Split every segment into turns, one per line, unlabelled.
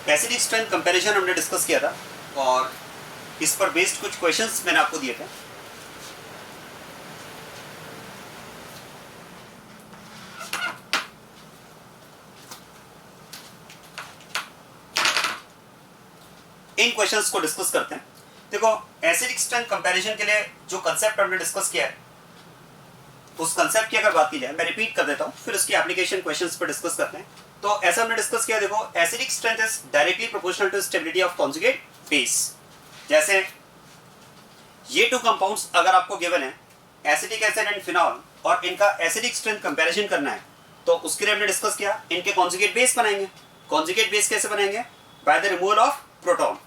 Acidic strength comparison हमने discuss किया था और इस पर बेस्ड कुछ क्वेश्चंस मैंने आपको दिए थे। इन क्वेश्चंस को डिस्कस करते हैं। देखो, एसिडिक स्ट्रेंथ कंपैरिजन के लिए जो कंसेप्ट हमने डिस्कस किया है उस कंसेप्ट की अगर बात की जाए, मैं रिपीट कर देता हूं, फिर उसकी एप्लीकेशन क्वेश्चंस पर डिस्कस करते हैं। तो ऐसा हमने डिस्कस किया, देखो, acidic strength is directly proportional to stability of conjugate base. जैसे ये टू कंपाउंड्स अगर आपको गिवन है, एसिटिक एसिड एंड फिनॉल, और इनका एसिडिक स्ट्रेंथ कंपैरिजन करना है, तो उसके लिए हमने डिस्कस किया इनके कॉन्जुगेट बेस बनाएंगे। कॉन्जुगेट बेस कैसे बनाएंगे? By the removal of proton.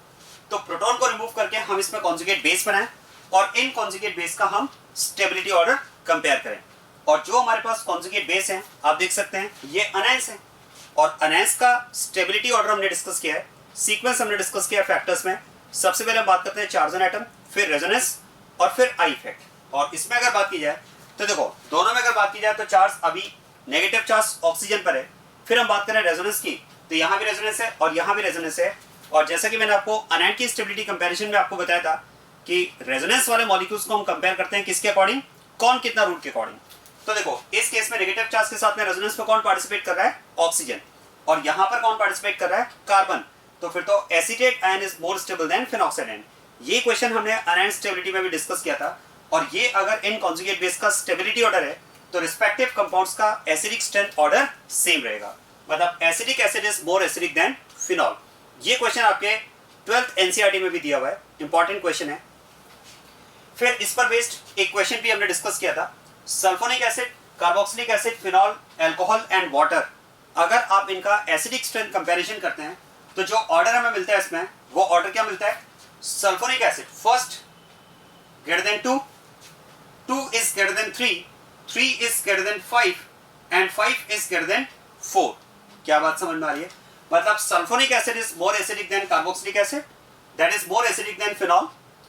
तो प्रोटॉन को रिमूव करके हम इसमें कॉन्जुगेट बेस बनाएं और इन कॉन्जुगेट बेस का हम स्टेबिलिटी ऑर्डर कंपेयर करें। और जो हमारे पास कॉन्जुगेट बेस है, आप देख सकते हैं ये अनएंस है, और अनएंस का स्टेबिलिटी ऑर्डर हमने डिस्कस किया है। सीक्वेंस हमने डिस्कस किया फैक्टर्स में। सबसे पहले हम बात करते हैं चार्ज ऑन एटम, फिर रेजोनेंस और फिर आई इफेक्ट। और इसमें अगर बात की जाए तो देखो, दोनों में अगर बात की जाए तो चार्ज अभी नेगेटिव चार्ज ऑक्सीजन पर है। फिर हम बात करें रेजोनेंस की, तो यहाँ भी रेजोनेंस है और यहाँ भी रेजोनेंस है। और जैसा कि मैंने आपको अनएट की स्टेबिलिटी कंपैरिजन में आपको बताया था कि रेजोनेंस वाले मॉलिक्यूल्स को हम कंपेयर करते हैं किसके अकॉर्डिंग, कौन कितना रूट के अकॉर्डिंग। तो देखो, इस केस में नेगेटिव चार्ज के साथ में रेजोनेंस में कौन पार्टिसिपेट कर रहा है? ऑक्सीजन। और यहाँ पर कौन पार्टिसिपेट कर रहा है? कार्बन। तो फिर तो acetate ion is more stable then phenoxide ion. ये क्वेश्चन हमने अनएट स्टेबिलिटी में भी डिस्कस किया था। और ये अगर इन कॉन्जुगेट बेस का स्टेबिलिटी ऑर्डर है तो रिस्पेक्टिव कंपाउंड्स का एसिडिक स्ट्रेंथ ऑर्डर सेम रहेगा। मतलब acidic acid is more acidic than phenol. ये क्वेश्चन आपके 12th एनसीईआरटी में भी दिया हुआ है, इंपॉर्टेंट क्वेश्चन है। फिर इस पर बेस्ड एक क्वेश्चन भी हमने डिस्कस किया था, sulphonic acid, carboxylic acid, phenol, alcohol and water, अगर आप इनका एसिडिक स्ट्रेंथ कंपैरिजन करते हैं तो जो ऑर्डर हमें मिलता है इसमें, वो ऑर्डर क्या मिलता है? Sulphonic acid first greater than 2, 2 is greater than 3, 3 is greater than 5 and 5 is greater than 4। क्या बात समझ में आ रही है? मतलब sulphonic acid is more acidic then carboxylic acid, that is more acidic than phenol,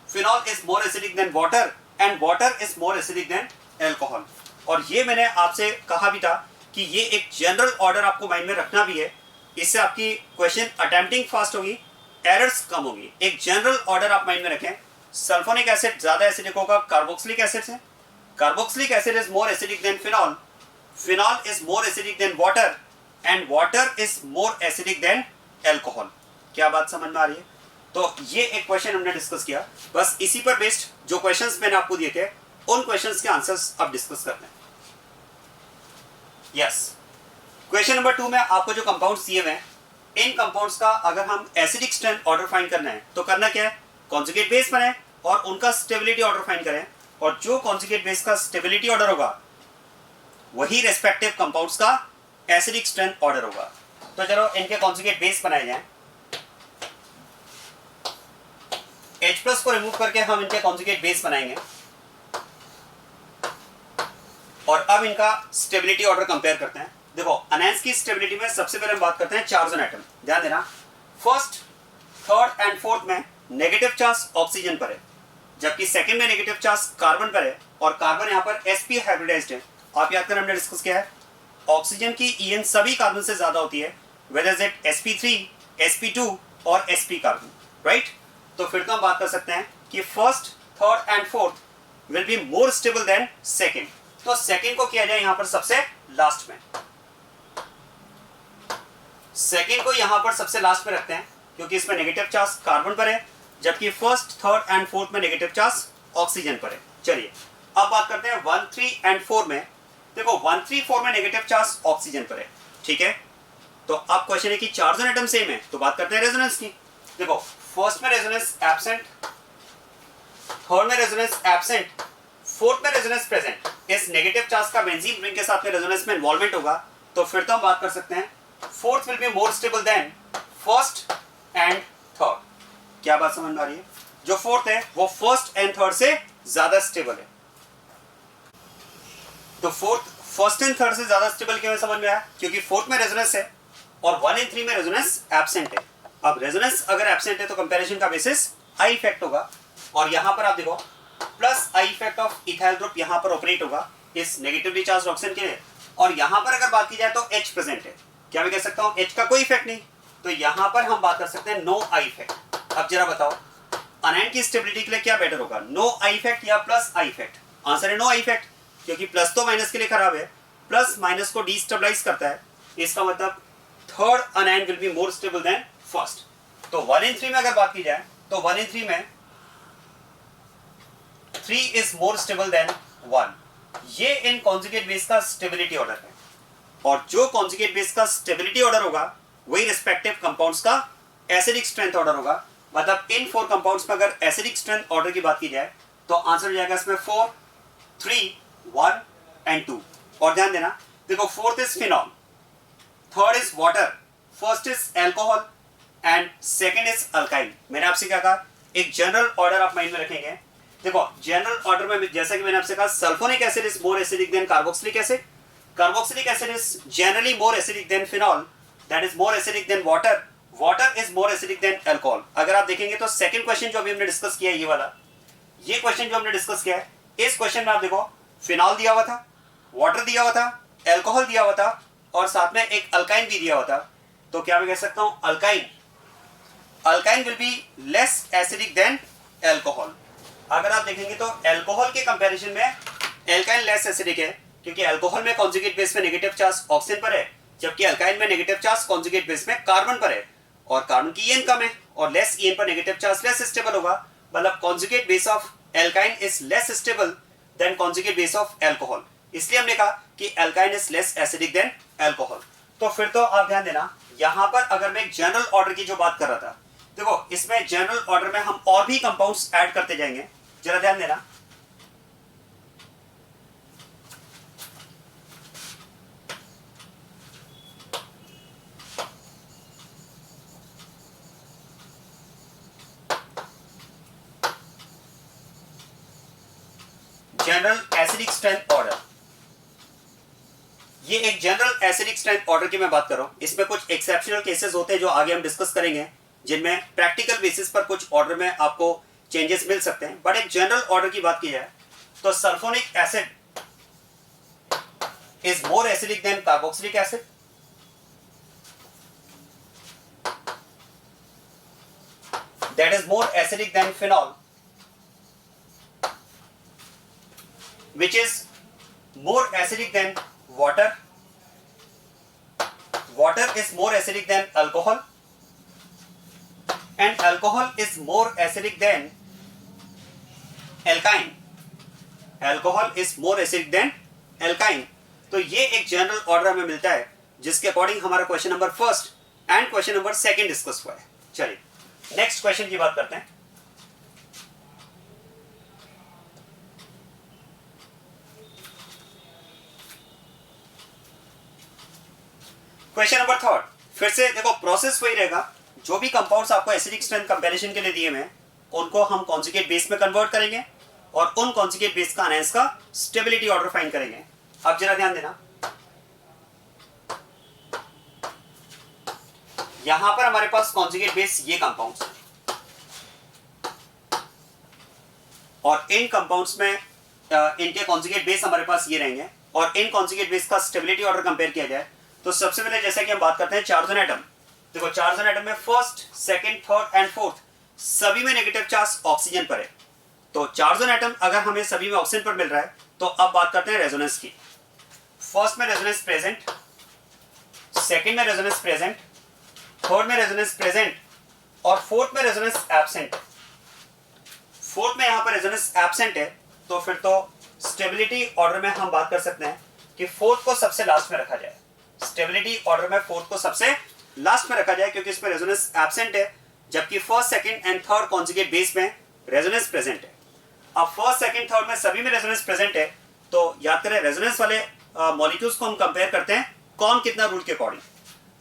phenol is more acidic then water and water is more acidic then alcohol. और ये मैंने आपसे कहा भी था कि ये एक जनरल ऑर्डर आपको माइंड में रखना भी है, इससे आपकी क्वेश्चन अटेम्प्टिंग फास्ट होगी, एरर्स कम होगी। एक जनरल ऑर्डर आप माइंड में रखें, सल्फोनिक एसिड ज्यादा एसिडिक होगा कार्बोक्सिलिक एसिड से, carboxylic acid is more acidic than phenol, phenol is more acidic then water and water is more acidic then alcohol. क्या बात समझ में आ रही है? तो ये एक क्वेश्चन हमने डिस्कस किया। बस इसी पर बेस्ड जो क्वेश्चंस मैंने आपको दिए थे उन क्वेश्चंस के आंसर्स अब डिस्कस करते हैं। यस, क्वेश्चन नंबर 2 में आपको जो कंपाउंड्स दिए हुए हैं, इन कंपाउंड्स का अगर हम एसिडिक स्ट्रेंथ ऑर्डर फाइंड करना है तो करना क्या है? कॉन्जुगेट बेस बनाएं और उनका स्टेबिलिटी ऑर्डर फाइंड करें, और जो कॉन्जुगेट बेस का स्टेबिलिटी ऑर्डर होगा वही रेस्पेक्टिव कंपाउंड्स का एसिडिक स्ट्रेंथ ऑर्डर होगा। तो चलो इनके कॉन्जुगेट बेस बनाए जाएं। H+ को रिमूव करके हम इनके कॉन्जुगेट बेस बनाएंगे और अब इनका स्टेबिलिटी ऑर्डर कंपेयर करते हैं। देखो, अनएंस की स्टेबिलिटी में सबसे पहले हम बात करते हैं चार्ज ऑन एटम। ध्यान देना, फर्स्ट, थर्ड एंड फोर्थ में नेगेटिव चार्ज ऑक्सीजन पर है, जबकि सेकंड में नेगेटिव चार्ज कार्बन पर है, और कार्बन यहाँ पर sp हाइब्रिडाइज्ड है। आप याद करें, हमने डिस्कस किया है ऑक्सीजन की En सभी कार्बन से ज्यादा होती है, वेदर इट sp3, sp2 और sp कार्बन, राइट? तो फिर तो हम बात कर सकते हैं कि first, third and fourth will be more stable then second. तो सेकंड को किया जाए यहां पर सबसे लास्ट में, सेकंड को यहां पर सबसे लास्ट में रखते हैं क्योंकि इसमें नेगेटिव चार्ज कार्बन पर है, जबकि फर्स्ट, थर्ड एंड फोर्थ में नेगेटिव चार्ज ऑक्सीजन पर है। चलिए अब बात करते हैं 1, 3 एंड 4 में। देखो 1, 3, 4 में नेगेटिव चार्ज ऑक्सीजन पर है, ठीक है? तो अब क्वेश्चन है कि चार्ज ऑन एटम सेम है, तो बात करते हैं रेजोनेंस की। देखो, फर्स्ट में रेजोनेंस एब्सेंट, थर्ड में रेजोनेंस एब्सेंट, फोर्थ में रेजोनेंस प्रेजेंट। इस नेगेटिव चार्ज का बेंजीन रिंग के साथ में रेजोनेंस में इन्वॉल्वमेंट होगा, तो फिर तो हम बात कर सकते हैं fourth will be more stable than first and third. क्या बात समझ में आ रही है? जो फोर्थ है वो फर्स्ट एंड थर्ड से ज्यादा स्टेबल है। तो फोर्थ फर्स्ट एंड थर्ड से ज्यादा स्टेबल क्यों है समझ में आया? क्योंकि फोर्थ में रेजोनेंस है और 1 एंड 3 में रेजोनेंस एब्सेंट है। अब रेजोनेंस अगर एब्सेंट है तो कंपैरिजन का बेसिस आई इफेक्ट होगा, और यहां पर आप देखो plus I effect of ethyl group यहां पर ऑपरेट होगा इस नेगेटिवली चार्ज ऑक्सीजन के लिए, और यहां पर अगर बात की जाए तो H प्रेजेंट है। क्या मैं कह सकता हूं H का कोई इफेक्ट नहीं, तो यहां पर हम बात कर सकते हैं नो आई इफेक्ट। अब जरा बताओ अनएंड की स्टेबिलिटी के लिए क्या बेटर होगा, नो आई इफेक्ट या प्लस आई इफेक्ट? आंसर है नो आई इफेक्ट, क्योंकि प्लस तो माइनस के लिए खराब है, प्लस माइनस को डिस्टेबलाइज करता है। इसका मतलब third anion will be more stable than first. तो 1 in 3 में अगर बात की जाए तो 1 in 3 में 3 इज मोर स्टेबल देन 1। ये इन कॉन्जुगेट बेस का स्टेबिलिटी ऑर्डर है, और जो कॉन्जुगेट बेस का स्टेबिलिटी ऑर्डर होगा वही रिस्पेक्टिव कंपाउंड्स का एसिडिक स्ट्रेंथ ऑर्डर होगा। मतलब इन 4 कंपाउंड्स में अगर एसिडिक स्ट्रेंथ ऑर्डर की बात की जाए तो आंसर हो जाएगा इसमें 4, 3, 1 एंड 2। और ध्यान देना, देखो fourth is phenol, third is water, first is alcohol and second is alkyl. मैंने आपसे क्या कहा, एक जनरल ऑर्डर आप माइंड में रखेंगे। देखो जनरल ऑर्डर में जैसा कि मैंने आपसे कहा, sulphonic acid is more acidic then carboxylic acid, carboxylic acid is generally more acidic than phenol, that is more acidic then water, water is more acidic then alcohol. अगर आप देखेंगे तो सेकंड क्वेश्चन जो अभी हमने डिस्कस किया है, ये वाला, ये क्वेश्चन जो हमने डिस्कस किया है, इस क्वेश्चन में आप देखो फिनॉल दिया हुआ था, वाटर दिया हुआ था, अल्कोहल दिया हुआ था, और साथ में एक अल्काइन भी दिया हुआ था। तो क्या मैं कह सकता हूं, alkyne will be less acidic then alcohol. अगर आप देखेंगे तो अल्कोहल के कंपैरिजन में अल्काइन लेस एसिडिक है, क्योंकि अल्कोहल में कॉन्जुगेट बेस में नेगेटिव चार्ज ऑक्सीजन पर है, जबकि अल्काइन में नेगेटिव चार्ज कॉन्जुगेट बेस में कार्बन पर है, और कार्बन की ईएन कम है, और लेस ईएन पर नेगेटिव चार्ज लेस स्टेबल होगा। मतलब conjugate base of alkyne is less stable then conjugate base of alcohol, इसलिए हमने कहा कि alkyne is less acidic then alcohol. तो फिर तो आप ध्यान देना, यहां पर अगर मैं जनरल ऑर्डर की जो बात कर रहा था, देखो इसमें जनरल ऑर्डर में हम और भी कंपाउंड्स ऐड करते जाएंगे, जरा ध्यान देना। जनरल एसिडिक स्ट्रेंथ ऑर्डर, ये एक जनरल एसिडिक स्ट्रेंथ ऑर्डर की मैं बात कर रहा हूं। इसमें कुछ एक्सेप्शनल केसेस होते हैं जो आगे हम डिस्कस करेंगे, जिनमें प्रैक्टिकल बेसिस पर कुछ ऑर्डर में आपको चेंजेस मिल सकते हैं। बट एक जनरल ऑर्डर की बात की जाए तो sulphonic acid is more acidic then carboxylic acid, that is more acidic than phenol, which is more acidic than water, water is more acidic than alcohol, and alcohol is more acidic than alkyne, alcohol is more acidic than alkyne। तो ये एक general order हमें मिलता है, जिसके according हमारा question number first and question number second discuss हुआ है। चलिए नेक्स्ट क्वेश्चन की बात करते हैं। क्वेश्चन नंबर थर्ड, फिर से देखो प्रोसेस वही रहेगा, जो भी कंपाउंड्स आपको एसिडिक स्ट्रेंथ कंपैरिजन के लिए दिए हैं उनको हम कॉन्जुगेट बेस में कन्वर्ट करेंगे, और उन कॉन्जुगेट बेस का अनएंस का स्टेबिलिटी ऑर्डर फाइंड करेंगे। अब जरा ध्यान देना, यहां पर हमारे पास कॉन्जुगेट बेस ये कंपाउंड्स हैं, और इन कंपाउंड्स में इनके कॉन्जुगेट बेस हमारे पास ये रहेंगे, और इन कॉन्जुगेट बेस का स्टेबिलिटी ऑर्डर कंपेयर किया जाए तो सबसे पहले जैसे कि हम बात करते हैं चार्जन एटम। देखो चार्जन एटम में first, second, third and fourth सभी में नेगेटिव चार्ज ऑक्सीजन पर है। तो चार्जन एटम अगर हमें सभी में ऑक्सीजन पर मिल रहा है तो अब बात करते हैं रेजोनेंस की। फर्स्ट में रेजोनेंस प्रेजेंट, सेकंड में रेजोनेंस प्रेजेंट, थर्ड में रेजोनेंस प्रेजेंट, और फोर्थ में रेजोनेंस एब्सेंट। फोर्थ में यहां पर रेजोनेंस एब्सेंट है, तो फिर तो स्टेबिलिटी ऑर्डर में हम बात कर सकते हैं कि फोर्थ को सबसे लास्ट में रखा जाए। स्टेबिलिटी ऑर्डर में फोर्थ को सबसे लास्ट में रखा जाए, क्योंकि इसमें रेजोनेंस एब्सेंट है, जबकि first, second and third conjugate base में रेजोनेंस प्रेजेंट है। अब फर्स्ट, सेकंड, थर्ड में सभी में रेजोनेंस प्रेजेंट है, तो याद करें रेजोनेंस वाले मॉलिक्यूल्स को हम कंपेयर करते हैं कौन कितना रूल के अकॉर्डिंग।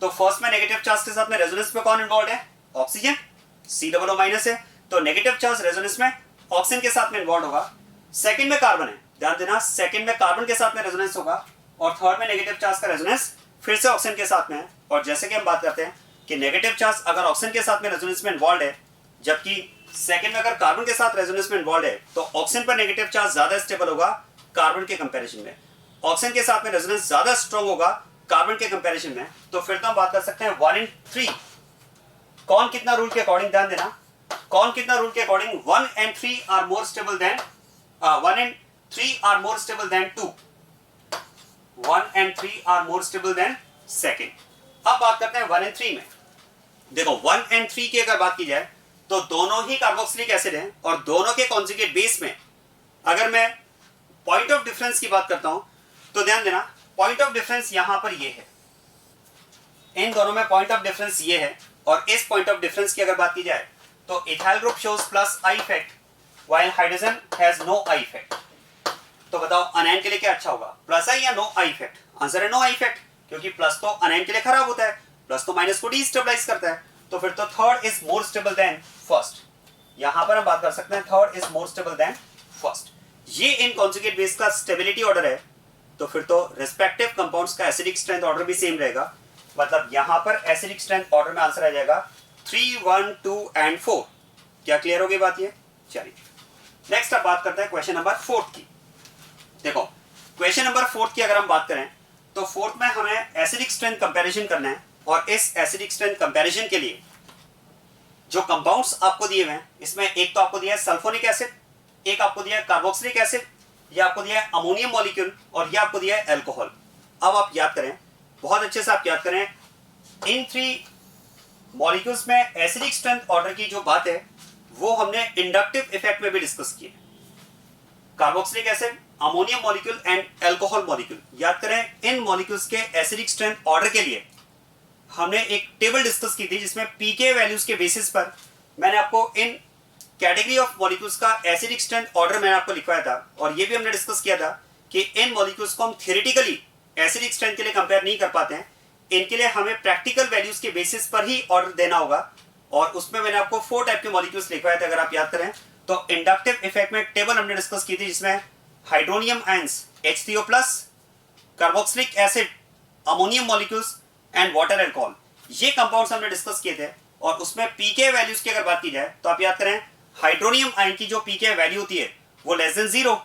तो फर्स्ट में नेगेटिव चार्ज के साथ में रेजोनेंस में कौन इन्वॉल्व है, ऑक्सीजन, C माइनस है, तो नेगेटिव चार्ज रेजोनेंस में ऑक्सीजन के साथ में इन्वॉल्व होगा। सेकंड में कार्बन है, ध्यान देना, सेकंड में कार्बन के साथ में रेजोनेंस होगा, और थर्ड में नेगेटिव चार्ज का रेजोनेंस फिर से ऑक्सीजन के साथ में है। और जैसे कि हम बात करते हैं कि नेगेटिव चार्ज अगर ऑक्सीजन के साथ में रेजोनेंस में इन्वॉल्व है, जबकि सेकंड में अगर कार्बन के साथ रेजोनेंस में इन्वॉल्व है, तो ऑक्सीजन पर नेगेटिव चार्ज ज्यादा स्टेबल होगा कार्बन के कंपैरिजन में, ऑक्सीजन के साथ में रेजोनेंस ज्यादा स्ट्रांग होगा कार्बन के कंपैरिजन में। तो फिर तो हम बात कर सकते हैं 1 in 3 कौन कितना रूल के अकॉर्डिंग, ध्यान देना, कौन कितना रूल के according 1 and 3 are more stable than 1 and 3 are more stable than 2, 1 and 3 are more stable than second. अब बात करते हैं 1 and 3 में। देखो 1 and 3 की अगर बात की जाए तो दोनों ही कार्बोक्सिलिक एसिड हैं और दोनों के कॉन्जुगेट बेस में अगर मैं पॉइंट ऑफ डिफरेंस की बात करता हूं तो ध्यान देना, पॉइंट ऑफ डिफरेंस यहां पर ये है, इन दोनों में पॉइंट ऑफ डिफरेंस ये है। और इस पॉइंट ऑफ डिफरेंस की अगर बात की जाए तो ethyl group shows plus I effect while hydrogen has no I effect. तो बताओ अनायन के लिए क्या अच्छा होगा, प्लस आई या नो आई इफेक्ट? आंसर है नो आई इफेक्ट, क्योंकि प्लस तो अनायन के लिए खराब होता है, प्लस तो माइनस को डिस्टेबलाइज करता है। तो फिर तो third is more stable than first. यहां पर हम बात कर सकते हैं third is more stable than first. ये इन कॉन्जुगेट बेस का स्टेबिलिटी ऑर्डर है, तो फिर तो रिस्पेक्टिव कंपाउंड्स का एसिडिक स्ट्रेंथ ऑर्डर भी सेम रहेगा। मतलब यहां पर एसिडिक स्ट्रेंथ ऑर्डर में आंसर आ जाएगा 3, 1, 2 and 4। क्या क्लियर हो गई बात ये? चलिए नेक्स्ट अब बात करते हैं क्वेश्चन नंबर 4 की। देखो क्वेश्चन नंबर 4 की अगर हम बात करें तो फोर्थ में हमें एसिडिक स्ट्रेंथ कंपैरिजन करना है। और इस एसिडिक स्ट्रेंथ कंपैरिजन के लिए जो कंपाउंड्स आपको दिए हुए हैं, इसमें एक तो आपको दिया है सल्फोनिक एसिड, एक आपको दिया है कार्बोक्सिलिक एसिड, ये आपको दिया है अमोनियम मॉलिक्यूल और ये आपको दिया है अल्कोहल। अब आप याद करें, बहुत अच्छे से आप याद करें, इन 3 मॉलिक्यूल्स में एसिडिक स्ट्रेंथ ऑर्डर की जो बात है वो हमने इंडक्टिव इफेक्ट में भी डिस्कस की है। Carboxylic acid, ammonium molecule and alcohol molecule, याद करें इन मॉलिक्यूल्स के एसिडिक स्ट्रेंथ ऑर्डर के लिए हमने एक टेबल डिस्कस की थी जिसमें पीके वैल्यूज के बेसिस पर मैंने आपको इन कैटेगरी ऑफ मॉलिक्यूल्स का एसिडिक स्ट्रेंथ ऑर्डर मैंने आपको लिखवाया था। और ये भी हमने डिस्कस किया था कि इन मॉलिक्यूल्स को हम थ्योरेटिकली एसिडिक स्ट्रेंथ के लिए कंपेयर नहीं कर पाते हैं, इनके लिए हमें प्रैक्टिकल वैल्यूज के बेसिस पर ही ऑर्डर देना होगा। और उसमें मैंने आपको 4 टाइप के मॉलिक्यूल्स लिखवाए थे, अगर आप याद करें तो इंडक्टिव इफेक्ट में टेबल हमने डिस्कस की थी जिसमें hydronium ions H3O+, carboxylic acid, ammonium molecules and water alcohol, ये कंपाउंड्स हमने डिस्कस किए थे। और उसमें पीके वैल्यूज की अगर बात की जाए तो आप याद करें हाइड्रोनियम आयन की जो पीके वैल्यू होती है वो लेस देन 0,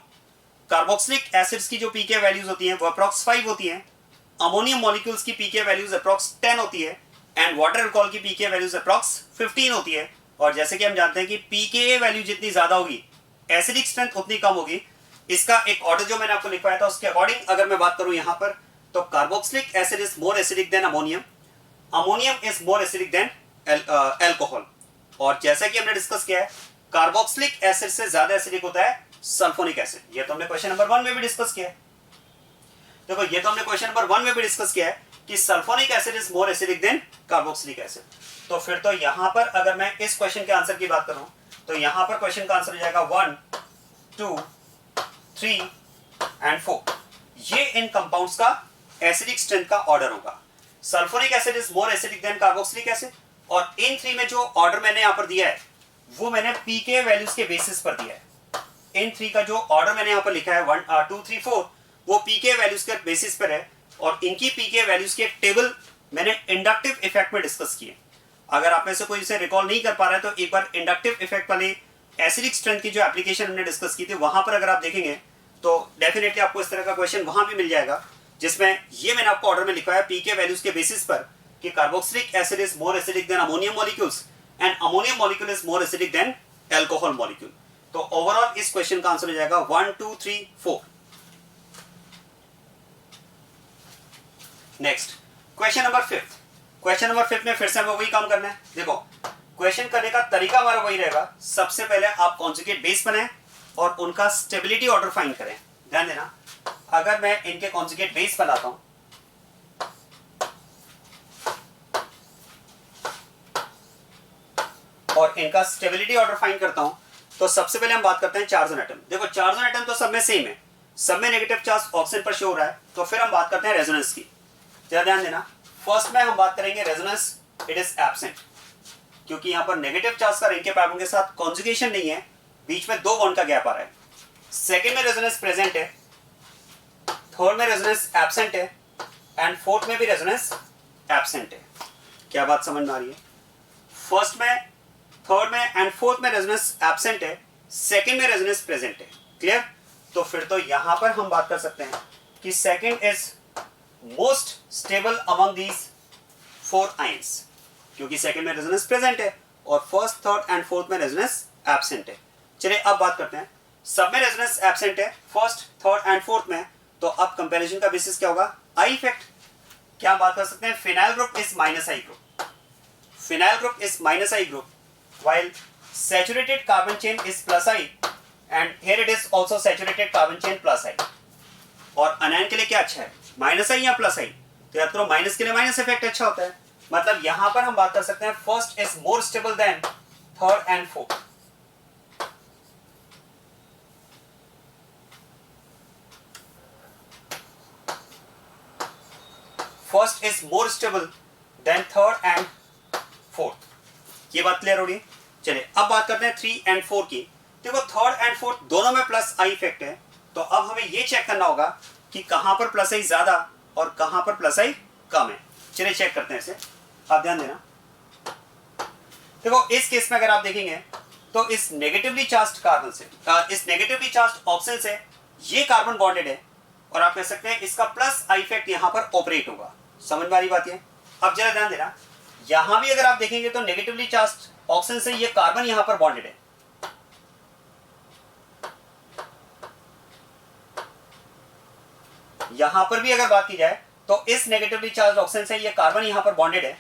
कार्बोक्सिलिक एसिड्स की जो पीके वैल्यूज होती हैं वो अप्रॉक्स 5 होती हैं, अमोनियम मॉलिक्यूल्स की पीके वैल्यूज अप्रॉक्स 10 होती है एंड वाटर अल्कोहल की पीके वैल्यूज अप्रॉक्स 15 होती है। और जैसे कि हम जानते हैं कि पीके वैल्यू जितनी ज्यादा होगी एसिडिक स्ट्रेंथ उतनी कम होगी। इसका एक ऑर्डर जो मैंने आपको लिखवाया था उसके अकॉर्डिंग अगर मैं बात करूं यहां पर तो carboxylic acid is more acidic then ammonium, ammonium is more acidic then alcohol. और जैसा कि हमने डिस्कस किया है कार्बोक्सिलिक एसिड से ज्यादा एसिडिक होता है सल्फोनिक एसिड। ये तो हमने क्वेश्चन नंबर 1 में भी डिस्कस किया है। देखो ये तो हमने क्वेश्चन नंबर 1 में भी डिस्कस किया है कि sulphonic acid is more acidic then carboxylic acid. तो फिर तो यहां पर अगर मैं इस क्वेश्चन के आंसर की बात करूं तो यहां पर क्वेश्चन का आंसर हो जाएगा 1, 2, 3 एंड 4। ये इन कंपाउंड्स का एसिडिक स्ट्रेंथ का ऑर्डर होगा। Sulphonic acid is more acidic then carboxylic acid. और इन 3 में जो ऑर्डर मैंने यहां पर दिया है वो मैंने पीके वैल्यूज के बेसिस पर दिया है। इन 3 का जो ऑर्डर मैंने यहां पर लिखा है 1, 2, 3, 4 वो पीके वैल्यूज के बेसिस पर है। और इनकी पीके वैल्यूज की एक टेबल मैंने इंडक्टिव इफेक्ट में डिस्कस की है। अगर आप में से कोई इसे रिकॉल नहीं कर पा रहा है तो एक बार इंडक्टिव इफेक्ट वाली एसिडिक स्ट्रेंथ की जो एप्लीकेशन हमने डिस्कस की थी वहां पर अगर आप देखेंगे तो डेफिनेटली आपको इस तरह का क्वेश्चन वहां भी मिल जाएगा जिसमें ये मैंने आपको ऑर्डर में लिखवाया पीके वैल्यूज के बेसिस पर कि carboxylic acid is more acidic then ammonium molecules and ammonium molecule is more acidic then alcohol molecule. तो ओवरऑल इस क्वेश्चन का आंसर हो जाएगा 1, 2, 3, 4। Next question number 5। Question number 5 में फिर से हमें वही काम करना है। देखो क्वेश्चन करने का तरीका हमारा वही रहेगा, सबसे पहले आप कॉन्जुगेट बेस बनाएं और उनका स्टेबिलिटी ऑर्डर फाइंड करें। ध्यान देना, अगर मैं इनके कॉन्जुगेट बेस बनाता हूं और इनका स्टेबिलिटी ऑर्डर फाइंड करता हूं तो सबसे पहले हम बात करते हैं चार्ज ऑन एटम। देखो चार्ज ऑन एटम तो सब में सेम है, सब में नेगेटिव चार्ज ऑक्सीजन पर शो हो रहा है। तो फिर हम बात करते हैं रेजोनेंस की। जरा ध्यान देना, फर्स्ट में हम बात करेंगे रेजोनेंस, इट इज एब्सेंट, क्योंकि यहां पर नेगेटिव चार्ज का रिंग के कार्बन के साथ कॉन्जुगेशन नहीं है, बीच में 2 बॉन्ड का गैप आ रहा है। सेकेंड में रेजोनेंस प्रेजेंट है, थर्ड में रेजोनेंस एब्सेंट है एंड फोर्थ में भी रेजोनेंस एब्सेंट है। क्या बात समझ में आ रही है? फर्स्ट में, थर्ड में एंड फोर्थ में रेजोनेंस एब्सेंट है, सेकेंड में रेजोनेंस प्रेजेंट है। क्लियर? तो फिर तो यहां पर हम बात कर सकते हैं कि second is most stable among these 4 ions. क्योंकि सेकंड में रेजोनेंस प्रेजेंट है और फर्स्ट, थर्ड एंड फोर्थ में रेजोनेंस एब्सेंट है। चलिए अब बात करते हैं, सब में रेजोनेंस एब्सेंट है फर्स्ट, थर्ड एंड फोर्थ में, तो अब कंपैरिजन का बेसिस क्या होगा? I effect. क्या हम बात कर सकते हैं? Phenyl group is minus I group, phenyl group is minus I group, while saturated carbon chain is plus I and here it is also saturated carbon chain plus I। और अनायन के लिए क्या अच्छा है? माइनस आई या प्लस आई? तो याद करो माइनस के लिए माइनस इफेक्ट अच्छा होता है, मतलब यहां पर हम बात कर सकते हैं first is more stable then third and fourth. First is more stable then third and fourth. ये बात क्लियर हो रही है? चलिए अब बात करते हैं 3 एंड 4 की। देखो थर्ड एंड फोर्थ दोनों में प्लस आई इफेक्ट है, तो अब हमें ये चेक करना होगा कि कहां पर प्लस आई ज्यादा और कहां पर प्लस आई कम है। चलिए चेक करते हैं इसे, आप ध्यान देना। देखो इस केस में अगर आप देखेंगे तो इस नेगेटिवली चार्ज्ड कार्बन से, इस नेगेटिवली चार्ज्ड ऑक्सीजन से ये कार्बन बॉन्डेड है और आप कह सकते हैं इसका प्लस आई इफेक्ट यहां पर ऑपरेट होगा। समझ में आ रही बात है? अब जरा ध्यान देना, यहां भी अगर आप देखेंगे तो नेगेटिवली चार्ज्ड ऑक्सीजन से ये कार्बन यहां पर बॉन्डेड है, यहां पर भी अगर बात की जाए तो इस नेगेटिवली चार्ज्ड ऑक्सीजन से ये कार्बन यहां पर बॉन्डेड है।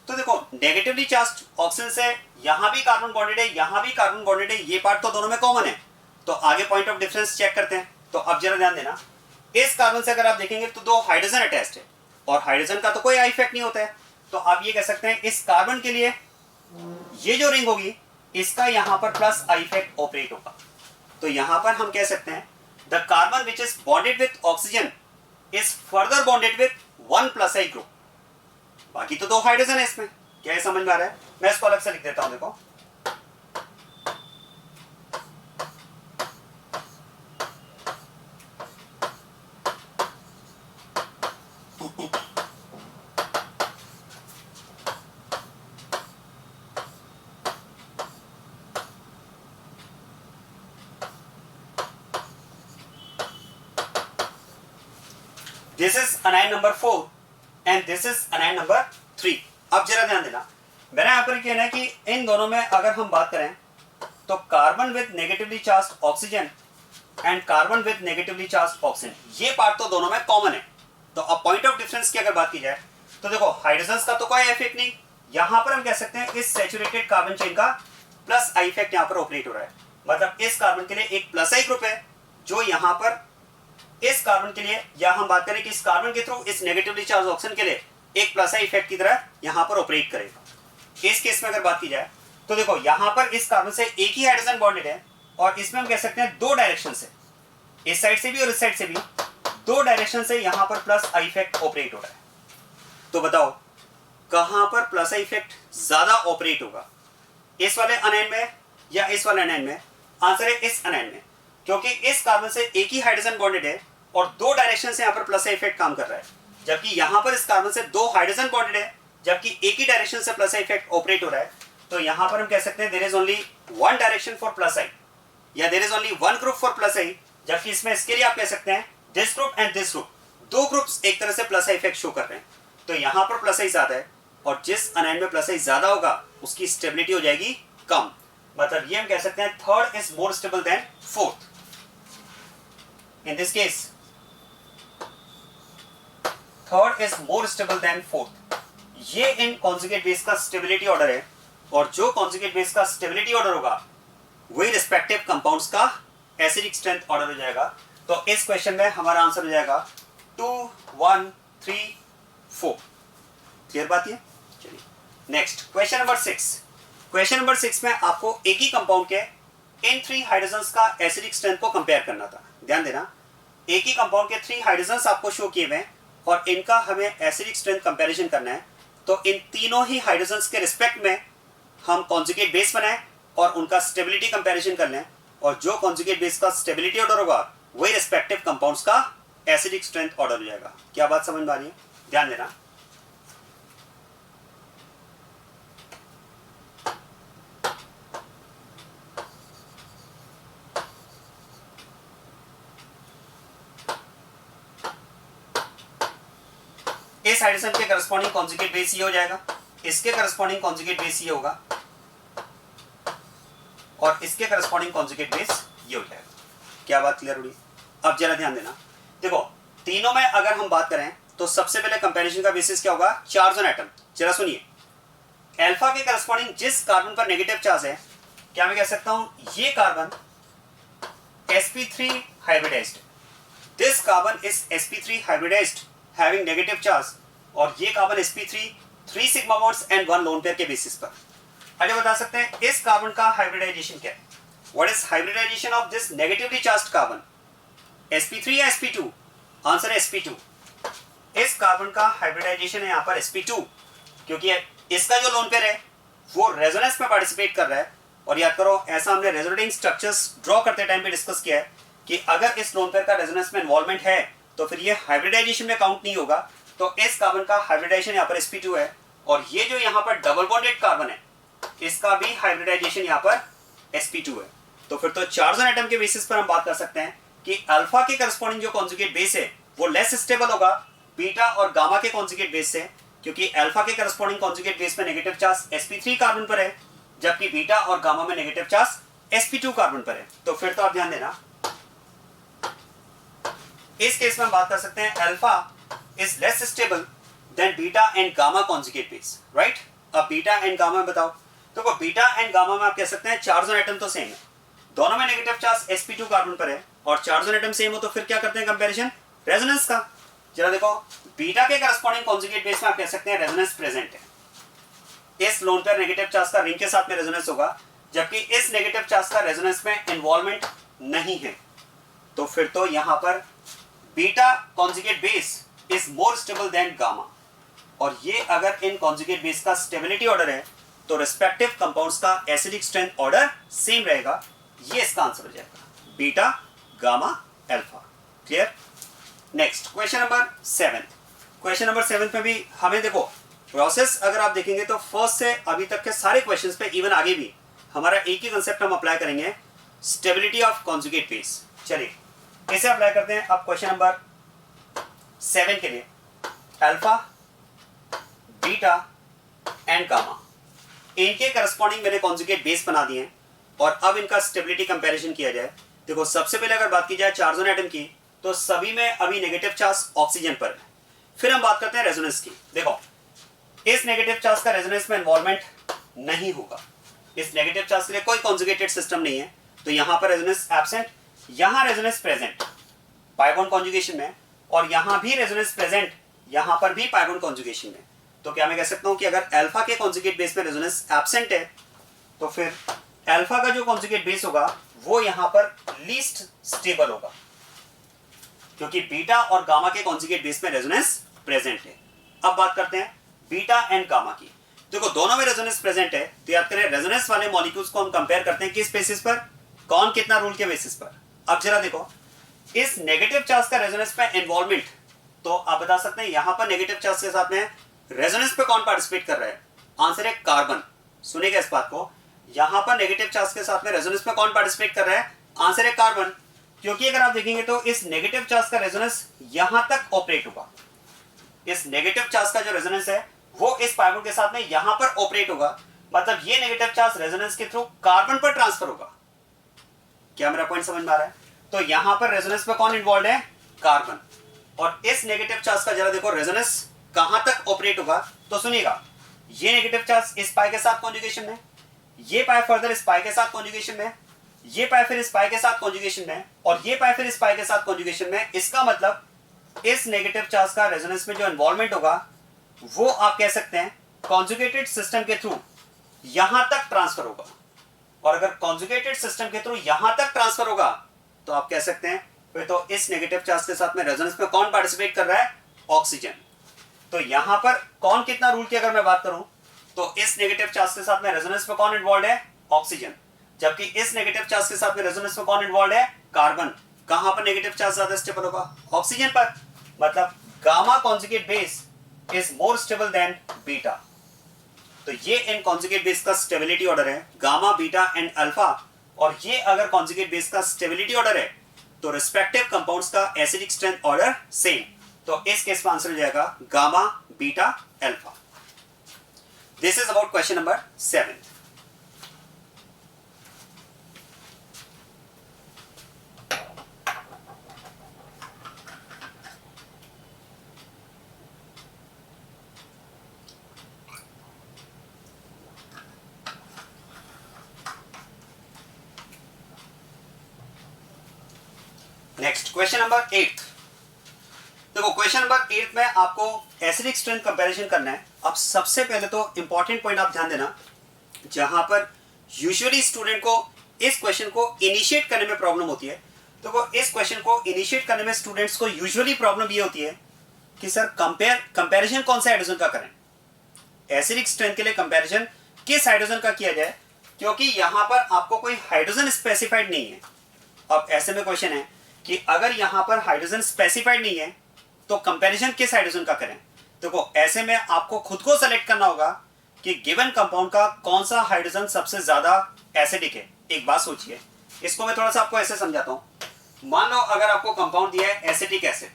तो देखो नेगेटिवली चार्ज्ड ऑक्सीजन से यहां भी कार्बन बॉन्डेड है, यहां भी कार्बन बॉन्डेड है, ये पार्ट तो दोनों में कॉमन है। तो आगे पॉइंट ऑफ डिफरेंस चेक करते हैं। तो अब जरा ध्यान देना, इस कार्बन से अगर आप देखेंगे तो दो हाइड्रोजन अटैच्ड है और हाइड्रोजन का तो कोई आई इफेक्ट नहीं होता है, तो आप ये कह सकते हैं इस कार्बन के लिए ये जो रिंग होगी इसका यहां पर प्लस आई इफेक्ट ऑपरेट होगा। तो यहां पर हम कह सकते हैं the carbon which is bonded with oxygen is further bonded with 1 plus I group. बाकी तो दो हाइड्रोजन है इसमें, क्या ये समझ में आ रहा है? मैं इसको अलग से लिख देता हूं, देखो this is अनायन number 4 and this is अनायन number 3। अब जरा ध्यान देना, मेरा यहां पर कहना है कि इन दोनों में अगर हम बात करें तो carbon with negatively charged oxygen and carbon with negatively charged oxygen, ये पार्ट तो दोनों में कॉमन है। तो अब पॉइंट ऑफ डिफरेंस की अगर बात की जाए तो देखो हाइड्रोजन का तो कोई इफेक्ट नहीं, यहां पर हम कह सकते हैं इस सैचुरेटेड कार्बन चेन का प्लस आई इफेक्ट यहां पर ऑपरेट हो रहा है। मतलब इस कार्बन के लिए एक प्लस आई ग्रुप है जो यहां पर इस कार्बन के लिए, या हम बात करें कि इस कार्बन के थ्रू इस नेगेटिवली चार्ज ऑक्सीजन के लिए एक प्लस आई इफेक्ट की तरह यहां पर ऑपरेट करेगा। इस केस में अगर बात की जाए तो देखो यहां पर इस कार्बन से एक ही हाइड्रोजन बॉन्डेड है और इसमें हम कह सकते हैं दो डायरेक्शन से, इस साइड से भी और इस साइड से भी, दो डायरेक्शन से यहां पर प्लस आई इफेक्ट ऑपरेट हो रहा है। तो बताओ कहां पर प्लस आई इफेक्ट ज्यादा ऑपरेट होगा, इस वाले अनायन में या इस वाले अनायन में? आंसर है इस अनायन में, क्योंकि इस कार्बन से एक ही हाइड्रोजन बॉन्डेड है और दो डायरेक्शन से यहां पर प्लस आई इफेक्ट काम कर रहा है, जबकि यहां पर इस कार्बन से दो हाइड्रोजन बॉन्डेड है जबकि एक ही डायरेक्शन से प्लस आई इफेक्ट ऑपरेट हो रहा है। तो यहां पर हम कह सकते हैं there is only one direction for plus I, या there is only one group for plus I, जबकि इसमें इसके लिए आप कह सकते हैं this group and this group, दो ग्रुप्स एक तरह से प्लस आई इफेक्ट शो कर रहे हैं। तो यहां पर प्लस आई ज्यादा है और जिस अनायन में प्लस आई ज्यादा होगा उसकी स्टेबिलिटी हो जाएगी कम। मतलब ये हम कह सकते हैं third is more stable then fourth. In this case third is more stable then fourth. ये इन कॉन्जुगेट बेस का स्टेबिलिटी ऑर्डर है और जो कॉन्जुगेट बेस का स्टेबिलिटी ऑर्डर होगा वही रिस्पेक्टिव कंपाउंड्स का एसिडिक स्ट्रेंथ ऑर्डर हो जाएगा। तो इस क्वेश्चन में हमारा आंसर हो जाएगा 2 1 3 4। क्लियर बात है? चलिए next question number 6। Question number 6 में आपको एक ही कंपाउंड के इन 3 हाइड्रोजन्स का एसिडिक स्ट्रेंथ को कंपेयर करना था। ध्यान देना, एक ही कंपाउंड के 3 हाइड्रोजन्स आपको शो किए हुए और इनका हमें एसिडिक स्ट्रेंथ कंपैरिजन करना है। तो इन तीनों ही हाइड्रोजन्स के रिस्पेक्ट में हम कॉन्जुगेट बेस बनाएं और उनका स्टेबिलिटी कंपैरिजन कर लें, और जो कॉन्जुगेट बेस का स्टेबिलिटी ऑर्डर होगा वही रिस्पेक्टिव कंपाउंड्स का एसिडिक स्ट्रेंथ ऑर्डर हो जाएगा। क्या बात समझ में आ रही है? ध्यान देना। इस हाइड्रोजन के करस्पॉन्डिंग कॉन्जुगेट बेस ये हो जाएगा इसके करस्पॉन्डिंग कॉन्जुगेट बेस ये होगा और इसके करस्पॉन्डिंग कॉन्जुगेट बेस ये हो जाएगा। क्या बात क्लियर हुई? अब जरा ध्यान देना, देखो तीनों में अगर हम बात करें तो सबसे पहले कंपैरिजन का बेसिस क्या होगा? Charge on atom. जरा सुनिए, अल्फा के करस्पॉन्डिंग जिस कार्बन पर नेगेटिव चार्ज है, क्या मैं कह सकता हूं ये carbon sp3 hybridized, this carbon is sp3 hybridized having negative charge, और ये carbon sp3 3 sigma bonds and 1 lone pair के बेसिस पर। अच्छा बता सकते हैं इस कार्बन का हाइब्रिडाइजेशन क्या है? What is hybridisation of this negatively charged carbon? sp3 या sp2? आंसर है sp2। इस कार्बन का हाइब्रिडाइजेशन है यहाँ पर sp2, क्योंकि इसका जो लोन पेयर है वो रेजोनेंस में पार्टिसिपेट कर रहा है। और याद करो, ऐसा हमने रेजोनेटिंग स्ट्रक्चर्स ड्रॉ करते टाइम पे डिस्कस किया है कि अगर इस लोन पेयर का रेजोनेंस में इन्वॉल्वमेंट है तो फिर ये हाइब्रिडाइजेशन में काउंट नहीं होगा। तो इस कार्बन का हाइब्रिडाइजेशन यहाँ पर sp2 है, और ये जो यहाँ पर डबल बॉन्डेड कार्बन है इसका भी हाइब्रिडाइजेशन यहाँ पर sp2 है। तो फिर तो चार्ज ऑन एटम के बेसिस पर हम बात कर सकते हैं कि अल्फा के करस्पॉन्डिंग जो कॉन्जुगेट बेस है वो लेस स्टेबल होगा बीटा और गामा के कॉन्जुगेट बेस से, क्योंकि अल्फा के करस्पॉन्डिंग कॉन्जुगेट बेस में नेगेटिव चार्ज sp3 कार्बन पर है, जबकि बीटा और गामा में नेगेटिव चार्ज sp2 कार्बन पर है। तो फिर तो आप ध्यान देना, इस केस में हम बात कर सकते हैं alpha is less stable then beta and gamma conjugate base, right? अब बीटा एंड गामा बताओ, तो बीटा एंड गामा में आप कह सकते हैं चार्ज ऑन एटम तो सेम है, दोनों में नेगेटिव चार्ज sp2 कार्बन पर है और चार्ज ऑन एटम सेम हो, तो फिर क्या करते हैं कंपैरिजन रेजोनेंस का। जरा देखो, बीटा के करस्पॉन्डिंग कॉन्जुगेट बेस में आप कह सकते हैं रेजोनेंस प्रेजेंट है। इस लोन पेयर नेगेटिव चार्ज का रिंग के साथ में रेजोनेंस होगा, जबकि इस नेगेटिव चार्ज का रेजोनेंस में इन्वॉल्वमेंट नहीं है। तो फिर तो यहां पर beta conjugate base is more stable than gamma, और ये अगर इन कॉन्जुगेट बेस का स्टेबिलिटी ऑर्डर है तो रिस्पेक्टिव कंपाउंड्स का एसिडिक स्ट्रेंथ ऑर्डर सेम रहेगा। ये इसका आंसर हो जाएगा, beta gamma alpha. Clear? Next question number 7। Question number 7 में भी हमें देखो प्रोसेस अगर आप देखेंगे तो फर्स्ट से अभी तक के सारे क्वेश्चंस पे इवन आगे भी हमारा एक ही कंसेप्ट हम अप्लाई करेंगे, स्टेबिलिटी ऑफ कॉन्जुगेट बेस। चलिए इसे अप्लाई करते हैं अब क्वेश्चन नंबर 7 के लिए। अल्फा, बीटा एंड गामा, इनके करस्पॉन्डिंग मैंने कॉन्जुगेट बेस बना दिए हैं और अब इनका स्टेबिलिटी कंपैरिजन किया जाए। देखो सबसे पहले अगर बात की जाए चार्ज ऑन एटम की, तो सभी में अभी नेगेटिव चार्ज ऑक्सीजन पर है। फिर हम बात करते हैं रेजोनेंस की। देखो इस नेगेटिव चार्ज का रेजोनेंस में इन्वॉल्वमेंट नहीं होगा, इस नेगेटिव चार्ज के लिए कोई कॉन्जुगेटेड सिस्टम नहीं है, तो यहां पर रेजोनेंस एब्सेंट, यहां resonance present pi bond conjugation में, और यहां भी रेजोनेंस प्रेजेंट, यहां पर भी पाई बॉन्ड कॉन्जुगेशन में। तो क्या मैं कह सकता हूं कि अगर अल्फा के कॉन्जुगेट बेस में रेजोनेंस एब्सेंट है तो फिर अल्फा का जो कॉन्जुगेट बेस होगा वो यहां पर लीस्ट स्टेबल होगा, क्योंकि बीटा और गामा के कॉन्जुगेट बेस में रेजोनेंस प्रेजेंट है। अब बात करते हैं बीटा एंड गामा की। देखो दोनों में रेजोनेंस प्रेजेंट है, तो याद करें रेजोनेंस वाले मॉलिक्यूल्स को हम कंपेयर करते हैं किस बेसिस पर? कौन कितना रूल के बेसिस पर। अब जरा देखो इस नेगेटिव चार्ज का रेजोनेंस में इन्वॉल्वमेंट, तो आप बता सकते हैं यहां पर नेगेटिव चार्ज के साथ में रेजोनेंस पे कौन पार्टिसिपेट कर रहा है? आंसर है कार्बन। सुनेगा इस बात को, यहां पर नेगेटिव चार्ज के साथ में रेजोनेंस में कौन पार्टिसिपेट कर रहा है? आंसर है कार्बन, क्योंकि अगर आप देखेंगे तो इस नेगेटिव चार्ज का रेजोनेंस यहां तक ऑपरेट होगा, इस नेगेटिव चार्ज का जो रेजोनेंस है वो इस पाई बॉन्ड के साथ में यहां पर ऑपरेट होगा, मतलब ये नेगेटिव चार्ज रेजोनेंस के थ्रू कार्बन पर ट्रांसफर होगा। क्या मेरा पॉइंट समझ में आ रहा है? तो यहां पर रेजोनेंस में कौन इन्वॉल्व है? कार्बन। और इस नेगेटिव चार्ज का जरा देखो रेजोनेंस कहां तक ऑपरेट होगा, तो सुनिएगा ये नेगेटिव चार्ज इस पाई के साथ कॉन्जुगेशन में, ये पाई फर्दर इस पाई के साथ कॉन्जुगेशन में, ये पाई फिर इस पाई के साथ कॉन्जुगेशन में, और ये पाई फिर इस पाई के साथ कॉन्जुगेशन में। इसका मतलब इस नेगेटिव चार्ज का रेजोनेंस में जो इन्वॉल्वमेंट होगा वो आप कह सकते हैं कॉन्जुगेटेड सिस्टम के थ्रू यहां तक ट्रांसफर होगा, और अगर कॉन्जुगेटेड सिस्टम के थ्रू यहां तक ट्रांसफर होगा तो आप कह सकते हैं फिर तो इस नेगेटिव चार्ज के साथ में रेजोनेंस में कौन पार्टिसिपेट कर रहा है? ऑक्सीजन। तो यहां पर कौन कितना रूल की अगर मैं बात करूं तो इस नेगेटिव चार्ज के साथ में रेजोनेंस में कौन इन्वॉल्व है? ऑक्सीजन। जबकि इस नेगेटिव चार्ज के साथ में रेजोनेंस में कौन इन्वॉल्व है? कार्बन। कहां पर नेगेटिव चार्ज ज्यादा स्टेबल होगा? ऑक्सीजन पर। मतलब gamma conjugate base is more stable then beta. तो ये इन कॉन्जुगेट बेस का स्टेबिलिटी ऑर्डर है, गामा, बीटा एंड अल्फा। और ये अगर कॉन्जुगेट बेस का स्टेबिलिटी ऑर्डर है तो रिस्पेक्टिव कंपाउंड्स का एसिडिक स्ट्रेंथ ऑर्डर सेम। तो इस केस में आंसर हो जाएगा gamma, beta, alpha. This is about question number 7. Next question number 8. देखो क्वेश्चन नंबर 8 में आपको एसिडिक स्ट्रेंथ कंपैरिजन करना है. अब सबसे पहले तो इंपॉर्टेंट पॉइंट आप ध्यान देना, जहां पर यूजुअली स्टूडेंट को इस क्वेश्चन को इनिशिएट करने में प्रॉब्लम होती है. तो वो इस क्वेश्चन को इनिशिएट करने में स्टूडेंट्स को यूजुअली प्रॉब्लम ये होती है कि सर कंपैरिजन कौन सा हाइड्रोजन का करें, एसिडिक स्ट्रेंथ के लिए कंपैरिजन किस हाइड्रोजन का किया जाए, क्योंकि यहां पर आपको कोई हाइड्रोजन स्पेसिफाइड नहीं है. अब ऐसे में क्वेश्चन है कि अगर यहां पर हाइड्रोजन स्पेसिफाइड नहीं है तो कंपैरिजन किस हाइड्रोजन का करें. देखो ऐसे में आपको खुद को सेलेक्ट करना होगा कि गिवन कंपाउंड का कौन सा हाइड्रोजन सबसे ज्यादा एसिडिक है. एक बात सोचिए, इसको मैं थोड़ा सा आपको ऐसे समझाता हूं. मान लो अगर आपको कंपाउंड दिया है एसिटिक एसिड,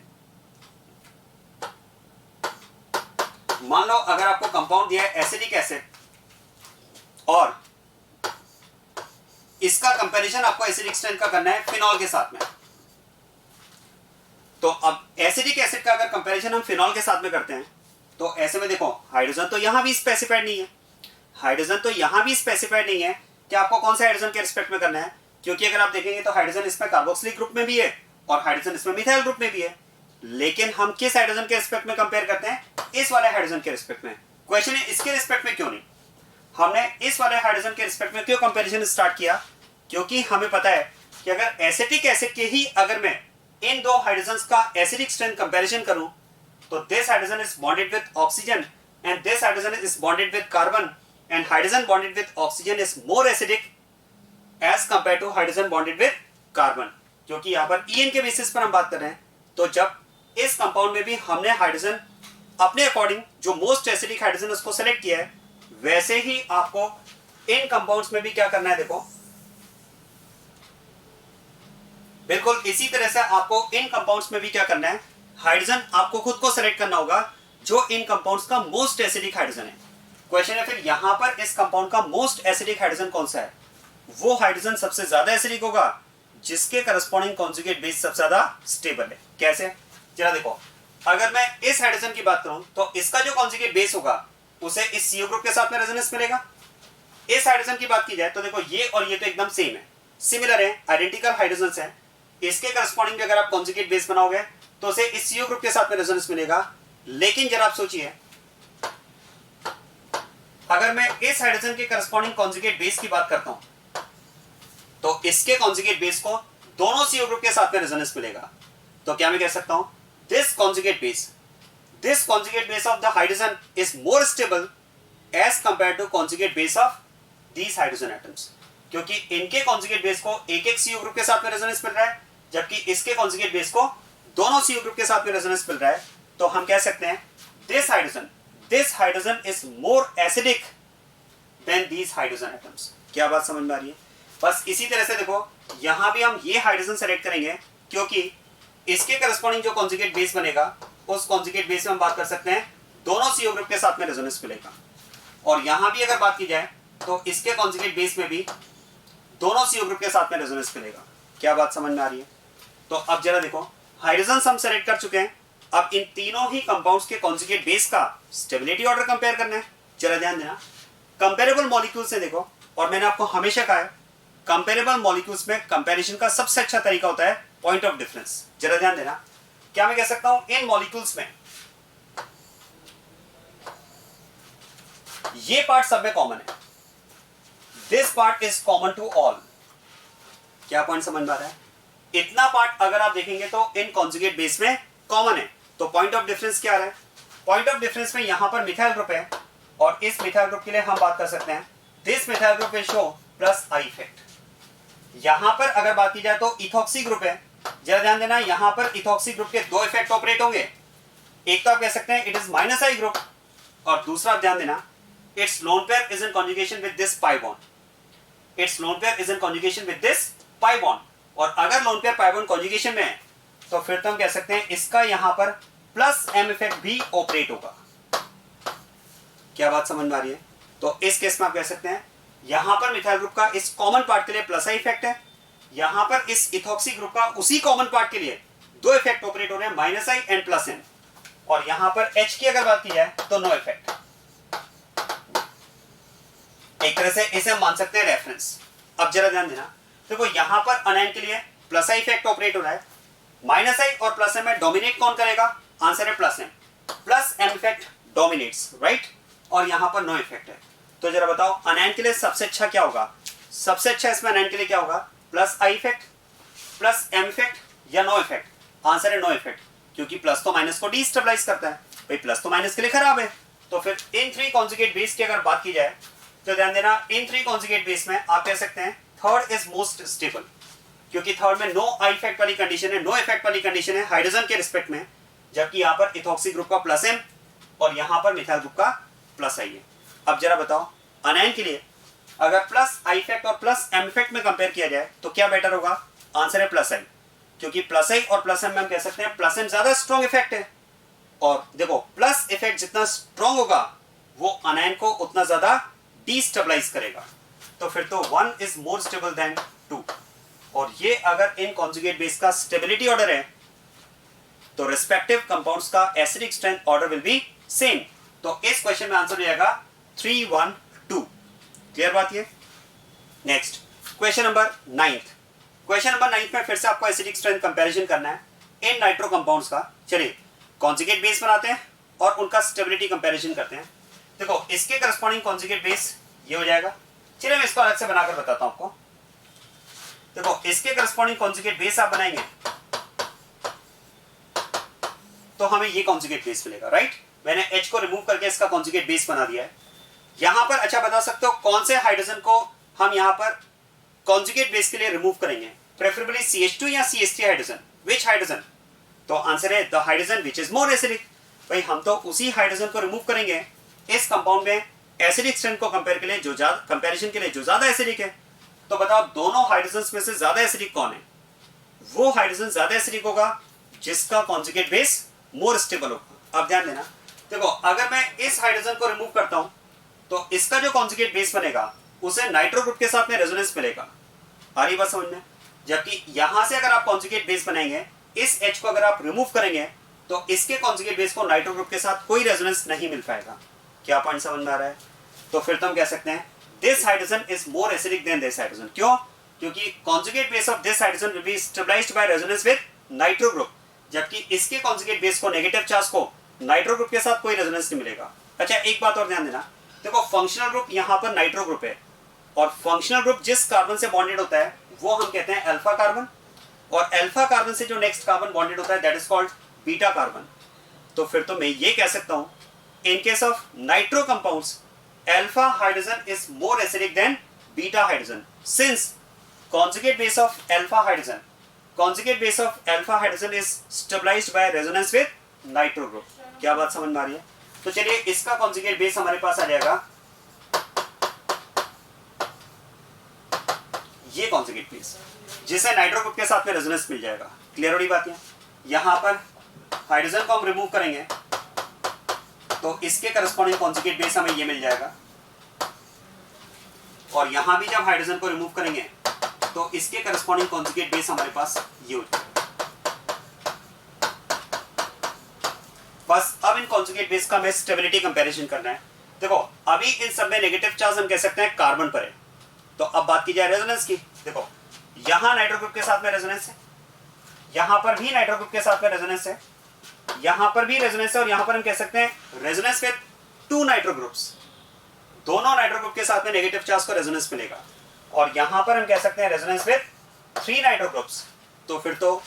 मान लो अगर आपको कंपाउंड दिया है एसिटिक एसिड और इसका कंपैरिजन आपको एसिडिक स्ट्रेंथ का करना है फिनॉल के साथ में. तो अब एसिडिक एसिड का अगर कंपैरिजन हम फिनॉल के साथ में करते हैं तो ऐसे में देखो हाइड्रोजन तो यहां भी स्पेसिफाइड नहीं है, हाइड्रोजन तो यहां भी स्पेसिफाइड नहीं है कि आपको कौन सा हाइड्रोजन के रिस्पेक्ट में करना है. क्योंकि अगर आप देखेंगे तो हाइड्रोजन इसमें कार्बोक्सिलिक ग्रुप में भी है और हाइड्रोजन इसमें मिथाइल ग्रुप में भी है. लेकिन हम किस हाइड्रोजन के रिस्पेक्ट में कंपेयर करते हैं, इस वाले हाइड्रोजन के रिस्पेक्ट में. क्वेश्चन है इसके रिस्पेक्ट में क्यों नहीं, हमने इस वाले हाइड्रोजन के रिस्पेक्ट में क्यों कंपैरिजन स्टार्ट किया, क्योंकि हमें पता है कि अगर एसिटिक एसिड के ही अगर मैं इन दो हाइड्रोजन्स का एसिडिक स्ट्रेंथ कंपैरिजन करूं तो this hydrogen is bonded with oxygen and this hydrogen is bonded with carbon and hydrogen bonded with oxygen is more acidic as compare to hydrogen bonded with carbon. क्योंकि यहां पर ईएन के basis पर हम बात कर रहे हैं, तो जब इस कंपाउंड में भी हमने हाइड्रोजन अपने अकॉर्डिंग जो मोस्ट एसिडिक हाइड्रोजन उसको सेलेक्ट किया है, वैसे ही आपको इन कंपाउंड्स में भी क्या करना है. देखो बिल्कुल इसी तरह से आपको इन कंपाउंड्स में भी क्या करना है, हाइड्रोजन आपको खुद को सेलेक्ट करना होगा जो इन कंपाउंड्स का मोस्ट एसिडिक हाइड्रोजन है. क्वेश्चन है फिर यहां पर इस कंपाउंड का मोस्ट एसिडिक हाइड्रोजन कौन सा है. वो हाइड्रोजन सबसे ज्यादा एसिडिक होगा जिसके करस्पॉन्डिंग कॉन्जुगेट बेस सबसे ज्यादा स्टेबल है. कैसे, जरा देखो, अगर मैं इस हाइड्रोजन की बात करूं तो इसका जो कॉन्जुगेट बेस होगा उसे इस CO ग्रुप के साथ में रेजोनेंस मिलेगा. इस हाइड्रोजन की बात की जाए तो देखो ये और ये तो एकदम सेम है, सिमिलर है, आइडेंटिकल हाइड्रोजन है. इसके करस्पॉन्डिंग अगर आप कॉन्जुगेट बेस बनाओगे तो उसे इस CO ग्रुप के साथ में रेजोनेंस मिलेगा. लेकिन जरा आप सोचिए, अगर मैं इस हाइड्रोजन के करस्पॉन्डिंग कॉन्जुगेट बेस की बात करता हूं तो इसके कॉन्जुगेट बेस को दोनों CO ग्रुप के साथ में रेजोनेंस मिलेगा. तो क्या मैं कह सकता हूं, this conjugate base of the hydrogen is more stable as compare to conjugate base of these hydrogen atoms. क्योंकि इनके कॉन्जुगेट बेस को एक एक CO ग्रुप के साथ में रेजोनेंस मिल रहा है, जबकि इसके कॉन्जुगेट बेस को दोनों CO ग्रुप के साथ में रेजोनेंस मिल रहा है. तो हम कह सकते हैं this hydrogen is more acidic then these hydrogen atoms. क्या बात समझ में आ रही है. बस इसी तरह से देखो यहां भी हम ये हाइड्रोजन सेलेक्ट करेंगे क्योंकि इसके करस्पॉन्डिंग जो कॉन्जुगेट बेस बनेगा उस कॉन्जुगेट बेस में हम बात कर सकते हैं दोनों CO ग्रुप के साथ में रेजोनेंस मिलेगा. और यहां भी अगर बात की जाए तो इसके कॉन्जुगेट बेस में भी दोनों CO ग्रुप के साथ में रेजोनेंस मिलेगा. क्या बात समझ में आ रही है. तो अब जरा देखो, हाइड्रोजन हम सेलेक्ट कर चुके हैं, अब इन तीनों ही कंपाउंड्स के कॉन्जुगेट बेस का स्टेबिलिटी ऑर्डर कंपेयर करना है. जरा ध्यान देना, कंपेरेबल मॉलिक्यूल्स से देखो, और मैंने आपको हमेशा कहा है कंपेरेबल मॉलिक्यूल्स में कंपैरिजन का सबसे अच्छा तरीका होता है पॉइंट ऑफ डिफरेंस. जरा ध्यान देना, क्या मैं कह सकता हूं इन मॉलिक्यूल्स में ये पार्ट सब में कॉमन है, this part is common to all. क्या पॉइंट समझ में आ रहा है. इतना पार्ट अगर आप देखेंगे तो इन कॉन्जुगेट बेस में कॉमन है. तो पॉइंट ऑफ डिफरेंस क्या आ रहा है, पॉइंट ऑफ डिफरेंस में यहां पर मिथाइल ग्रुप है और इस मिथाइल ग्रुप के लिए हम बात कर सकते हैं this methyl group will show plus I effect. यहां पर अगर बात की जाए तो इथॉक्सी ग्रुप है. जरा ध्यान देना, यहां पर इथॉक्सी ग्रुप के दो इफेक्ट ऑपरेट होंगे. एक तो आप कह सकते हैं it is minus I group, और दूसरा ध्यान देना its lone pair is in conjugation with this pi bond. Its lone pair is in conjugation with this pi bond. और अगर lone pair pi bond conjugation में है तो फिर तो हम कह सकते हैं इसका यहां पर प्लस m इफेक्ट भी ऑपरेट होगा. क्या बात समझ में आ रही है. तो इस केस में आप कह सकते हैं यहां पर मिथाइल ग्रुप का इस कॉमन पार्ट के लिए प्लस आई इफेक्ट है, यहां पर इस इथॉक्सी ग्रुप का उसी कॉमन पार्ट के लिए दो इफेक्ट ऑपरेट हो रहे हैं, minus I and plus N, और यहां पर H की अगर बात की जाए तो नो इफेक्ट। एक तरह से इसे हम मान सकते हैं रेफरेंस। अब जरा ध्यान देना, देखो यहां पर अनायन के लिए प्लस आई इफेक्ट ऑपरेट हो रहा है, माइनस आई और प्लस एम में डोमिनेट कौन करेगा? आंसर है plus M. Plus M effect dominates, right, और यहां पर नो इफेक्ट है। तो जरा बताओ अनायन के लिए सबसे अच्छा क्या होगा? सबसे अच्छा इसमें अनायन के लिए क्या होगा? Plus I effect, plus M effect या नो इफेक्ट? आंसर है नो इफेक्ट, क्योंकि प्लस तो माइनस को डिस्टेबलाइज करता है, भाई प्लस तो माइनस के लिए खराब है। तो फिर इन थ्री कॉन्जुगेट बेस की अगर बात की जाए तो ध्यान देना, इन थ्री कॉन्जुगेट बेस में आप कह सकते हैं थर्ड इज मोस्ट स्टेबल, क्योंकि थर्ड में नो आई इफेक्ट वाली कंडीशन है, नो इफेक्ट वाली कंडीशन है हाइड्रोजन के रिस्पेक्ट में, जबकि यहां पर इथॉक्सी ग्रुप का प्लस एम और यहां पर मिथाइल ग्रुप का प्लस आई है। अब जरा बताओ अनायन के लिए अगर प्लस आई इफेक्ट और प्लस एम इफेक्ट में कंपेयर किया जाए तो क्या बेटर होगा? आंसर है प्लस आई, क्योंकि प्लस आई और प्लस एम में हम कह सकते हैं प्लस एम ज्यादा स्ट्रॉन्ग इफेक्ट है, और देखो प्लस इफेक्ट जितना स्ट्रॉन्ग होगा वो अनायन को उतना ज्यादा डिस्टेबलाइज करेगा। तो फिर तो one is more stable than two, और ये अगर इन कॉन्जुगेट बेस का स्टेबिलिटी ऑर्डर है तो रिस्पेक्टिव कंपाउंड्स का acidic strength order will be same. तो इस क्वेश्चन में आंसर हो जाएगा 3 1 2। क्लियर बात ये? Next question number 9। Question number 9 में फिर से आपको एसिडिक स्ट्रेंथ कंपैरिजन करना है इन नाइट्रो कंपाउंड्स का। चलिए कॉन्जुगेट बेस बनाते हैं और उनका स्टेबिलिटी कंपैरिजन करते हैं। देखो इसके करस्पॉन्डिंग कॉन्जुगेट बेस ये हो जाएगा। चलिए मैं इसको अलग से बनाकर बताता हूं आपको। देखो इसके करस्पॉन्डिंग कॉन्जुगेट बेस आप बनाएंगे तो हमें ये कॉन्जुगेट बेस मिलेगा, राइट। मैंने H को रिमूव करके इसका कॉन्जुगेट बेस बना दिया है। यहां पर अच्छा बता सकते हो कौन से हाइड्रोजन को हम यहां पर कॉन्जुगेट बेस के लिए रिमूव करेंगे? प्रेफरेबली CH2 या CH3 हाइड्रोजन? विच हाइड्रोजन? तो आंसर है the hydrogen which is more acidic. भाई हम तो उसी हाइड्रोजन को रिमूव करेंगे इस कंपाउंड में एसिडिक स्ट्रेंथ को कंपेयर के लिए जो ज्यादा कंपैरिजन के लिए जो ज्यादा एसिडिक है। तो बताओ दोनों हाइड्रोजन में से ज्यादा एसिडिक कौन है? वो हाइड्रोजन ज्यादा एसिडिक होगा जिसका कॉन्जुगेट बेस मोर स्टेबल होगा। अब ध्यान देना, देखो अगर मैं इस हाइड्रोजन को रिमूव करता हूं तो इसका जो कॉन्जुगेट बेस बनेगा उसे नाइट्रो ग्रुप के साथ में रेजोनेंस मिलेगा। आ रही बात समझ में? जबकि यहां से अगर आप कॉन्जुगेट बेस बनाएंगे, इस H को अगर आप रिमूव करेंगे तो इसके कॉन्जुगेट बेस को नाइट्रो ग्रुप के साथ कोई रेजोनेंस नहीं मिल पाएगा। क्या पॉइंट समझ में आ रहा है? तो फिर तो हम कह सकते हैं this hydrogen is more acidic than this hydrogen. क्यों? क्योंकि conjugate base of this hydrogen will be stabilised by resonance with nitro group, जबकि इसके कॉन्जुगेट बेस को नेगेटिव चार्ज को नाइट्रो ग्रुप के साथ कोई रेजोनेंस नहीं मिलेगा। अच्छा एक बात और ध्यान देना, देखो फंक्शनल ग्रुप यहां पर नाइट्रो ग्रुप है, और फंक्शनल ग्रुप जिस कार्बन से बॉन्डेड होता है वो हम कहते हैं अल्फा कार्बन, और अल्फा कार्बन से जो नेक्स्ट कार्बन बॉन्डेड होता है that is called beta carbon. तो फिर तो मैं ये कह सकता हूं in case of nitro compounds alpha hydrogen is more acidic then beta hydrogen, since conjugate base of alpha hydrogen is stabilized by resonance with nitro group। क्या बात समझ में आ रही है? तो चलिए इसका कॉन्जुगेट बेस हमारे पास आ जाएगा ये कॉन्जुगेट बेस, जिसे नाइट्रो ग्रुप के साथ में रेजोनेंस मिल जाएगा। क्लियर हो रही बात है? यहां पर हाइड्रोजन को हम रिमूव करेंगे तो इसके करस्पॉन्डिंग कॉन्जुगेट बेस हमें ये मिल जाएगा, और यहां भी जब हाइड्रोजन को रिमूव करेंगे तो इसके करस्पॉन्डिंग कॉन्जुगेट बेस हमारे पास ये हो जाएगा। बस अब इन कॉन्जुगेट बेस का हमें स्टेबिलिटी कंपैरिजन करना है। देखो अभी इन सब में नेगेटिव चार्ज हम कह सकते हैं कार्बन पर है। तो अब बात की जाए रेजोनेंस की। देखो यहां नाइट्रो ग्रुप के साथ में रेजोनेंस है, यहां पर भी नाइट्रो ग्रुप के साथ में रेजोनेंस है, यहां पर भी रेजोनेंस है, और यहां पर हम कह सकते हैं रेजोनेंस विद 2 नाइट्रो ग्रुप्स। दोनों नाइट्रो ग्रुप के साथ में नेगेटिव चार्ज को रेजोनेंस मिलेगा, और यहां पर हम कह सकते हैं रेजोनेंस विद 3 नाइट्रो ग्रुप्स। तो फिर तो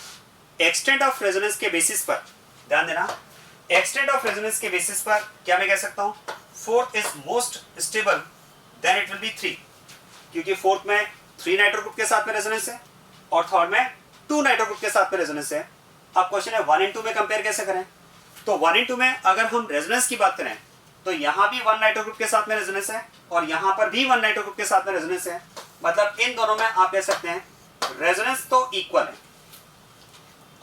एक्सटेंट ऑफ रेजोनेंस के बेसिस पर ध्यान देना, एक्सटेंट ऑफ रेजोनेंस के बेसिस पर क्या मैं कह सकता हूं fourth is most stable then it will be 3, क्योंकि फोर्थ में 3 नाइट्रो ग्रुप के साथ में रेजोनेंस है और थर्ड में 2 नाइट्रो ग्रुप के साथ में रेजोनेंस है। अब क्वेश्चन है 1 और 2 में कंपेयर कैसे करें? तो 1 और 2 में अगर हम रेजोनेंस की बात करें तो यहां भी 1 नाइट्रो ग्रुप के साथ में रेजोनेंस है और यहां पर भी 1 नाइट्रो ग्रुप के साथ में रेजोनेंस है। मतलब इन दोनों में आप कह सकते हैं रेजोनेंस तो इक्वल है,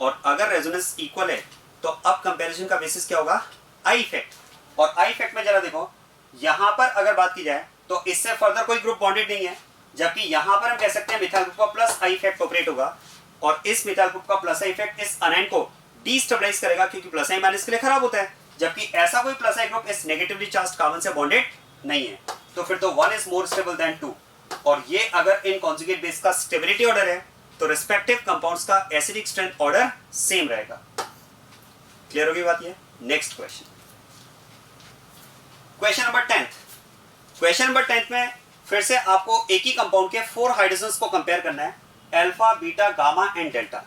और अगर रेजोनेंस इक्वल है तो अब कंपैरिजन का बेसिस क्या होगा? I effect. और आई इफेक्ट में जरा देखो, यहां पर अगर बात की जाए तो इससे फर्दर कोई ग्रुप बॉन्डेड नहीं है, जबकि यहां पर हम कह सकते हैं मिथाइल ग्रुप का प्लस आई इफेक्ट ऑपरेट होगा और इस मिथाइल ग्रुप का प्लस आई इफेक्ट इस अनाइन को डीस्टेबलाइज करेगा क्योंकि प्लस आई माइनस के लिए खराब होता है, जबकि ऐसा कोई प्लस आई ग्रुप इस नेगेटिवली चार्ज्ड कार्बन से बॉन्डेड नहीं है। तो फिर तो 1 इज मोर स्टेबल देन 2, और ये अगर इन कॉन्जुगेट बेस का स्टेबिलिटी ऑर्डर है तो रिस्पेक्टिव कंपाउंड्स का एसिडिक स्ट्रेंथ ऑर्डर सेम रहेगा। क्लियर होगी बात ये? Next question, question number 10th। Question number 10th में फिर से आपको एक ही कंपाउंड के 4 हाइड्रोजन्स को कंपेयर करना है, alpha, beta, gamma and delta.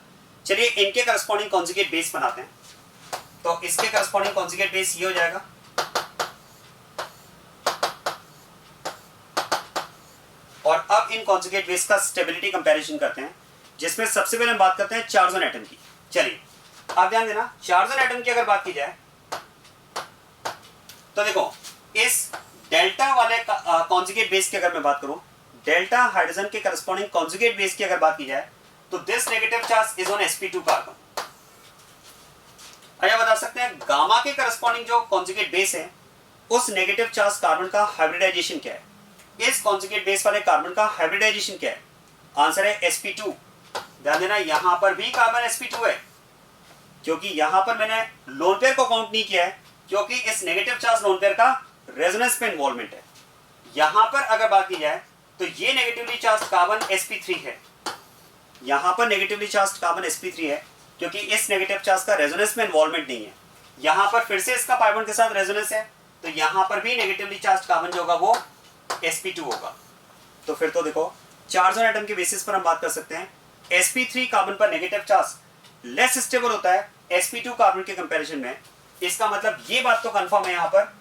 चलिए इनके करस्पॉन्डिंग कॉन्जुगेट बेस बनाते हैं। तो इसके करस्पॉन्डिंग कॉन्जुगेट बेस ये हो जाएगा, और अब इन कॉन्जुगेट बेस का स्टेबिलिटी कंपैरिजन करते हैं, जिसमें सबसे पहले हम बात करते हैं चार्जन एटम की। चलिए आप ध्यान देना, चार्जन एटम की अगर बात की जाए तो देखो इस डेल्टा वाले कॉन्जुगेट बेस की अगर मैं बात करूं, डेल्टा हाइड्रोजन के करस्पॉन्डिंग कॉन्जुगेट बेस की अगर बात की जाए तो this negative charge is on sp2 carbon. अच्छा बता सकते हैं गामा के करस्पॉन्डिंग जो कॉन्जुगेट बेस है उस नेगेटिव चार्ज कार्बन का हाइब्रिडाइजेशन क्या है? इस कॉन्जुगेट बेस वाले कार्बन का हाइब्रिडाइजेशन क्या है? आंसर है sp2। ध्यान देना यहां पर भी कार्बन sp2 है, क्योंकि यहां पर मैंने लोन पेयर को काउंट नहीं किया है क्योंकि इस नेगेटिव चार्ज लोन पेयर का रेजोनेंस पे इन्वॉल्वमेंट है। यहां पर अगर बात की जाए तो ये नेगेटिवली चार्ज कार्बन sp3 है, यहां पर नेगेटिवली चार्ज कार्बन sp3 है क्योंकि इस नेगेटिव चार्ज का रेजोनेंस में इन्वॉल्वमेंट नहीं है। यहां पर फिर से इसका पाई बॉन्ड के साथ रेजोनेंस है, तो यहां पर भी नेगेटिवली चार्ज कार्बन जो होगा वो sp2 होगा। तो फिर तो देखो चार्जन एटम के बेसिस पर हम बात कर सकते हैं sp3 कार्बन पर नेगेटिव चार्ज लेस स्टेबल होता है sp2 कार्बन के कंपैरिजन में। इसका मतलब ये बात तो कंफर्म है यहां पर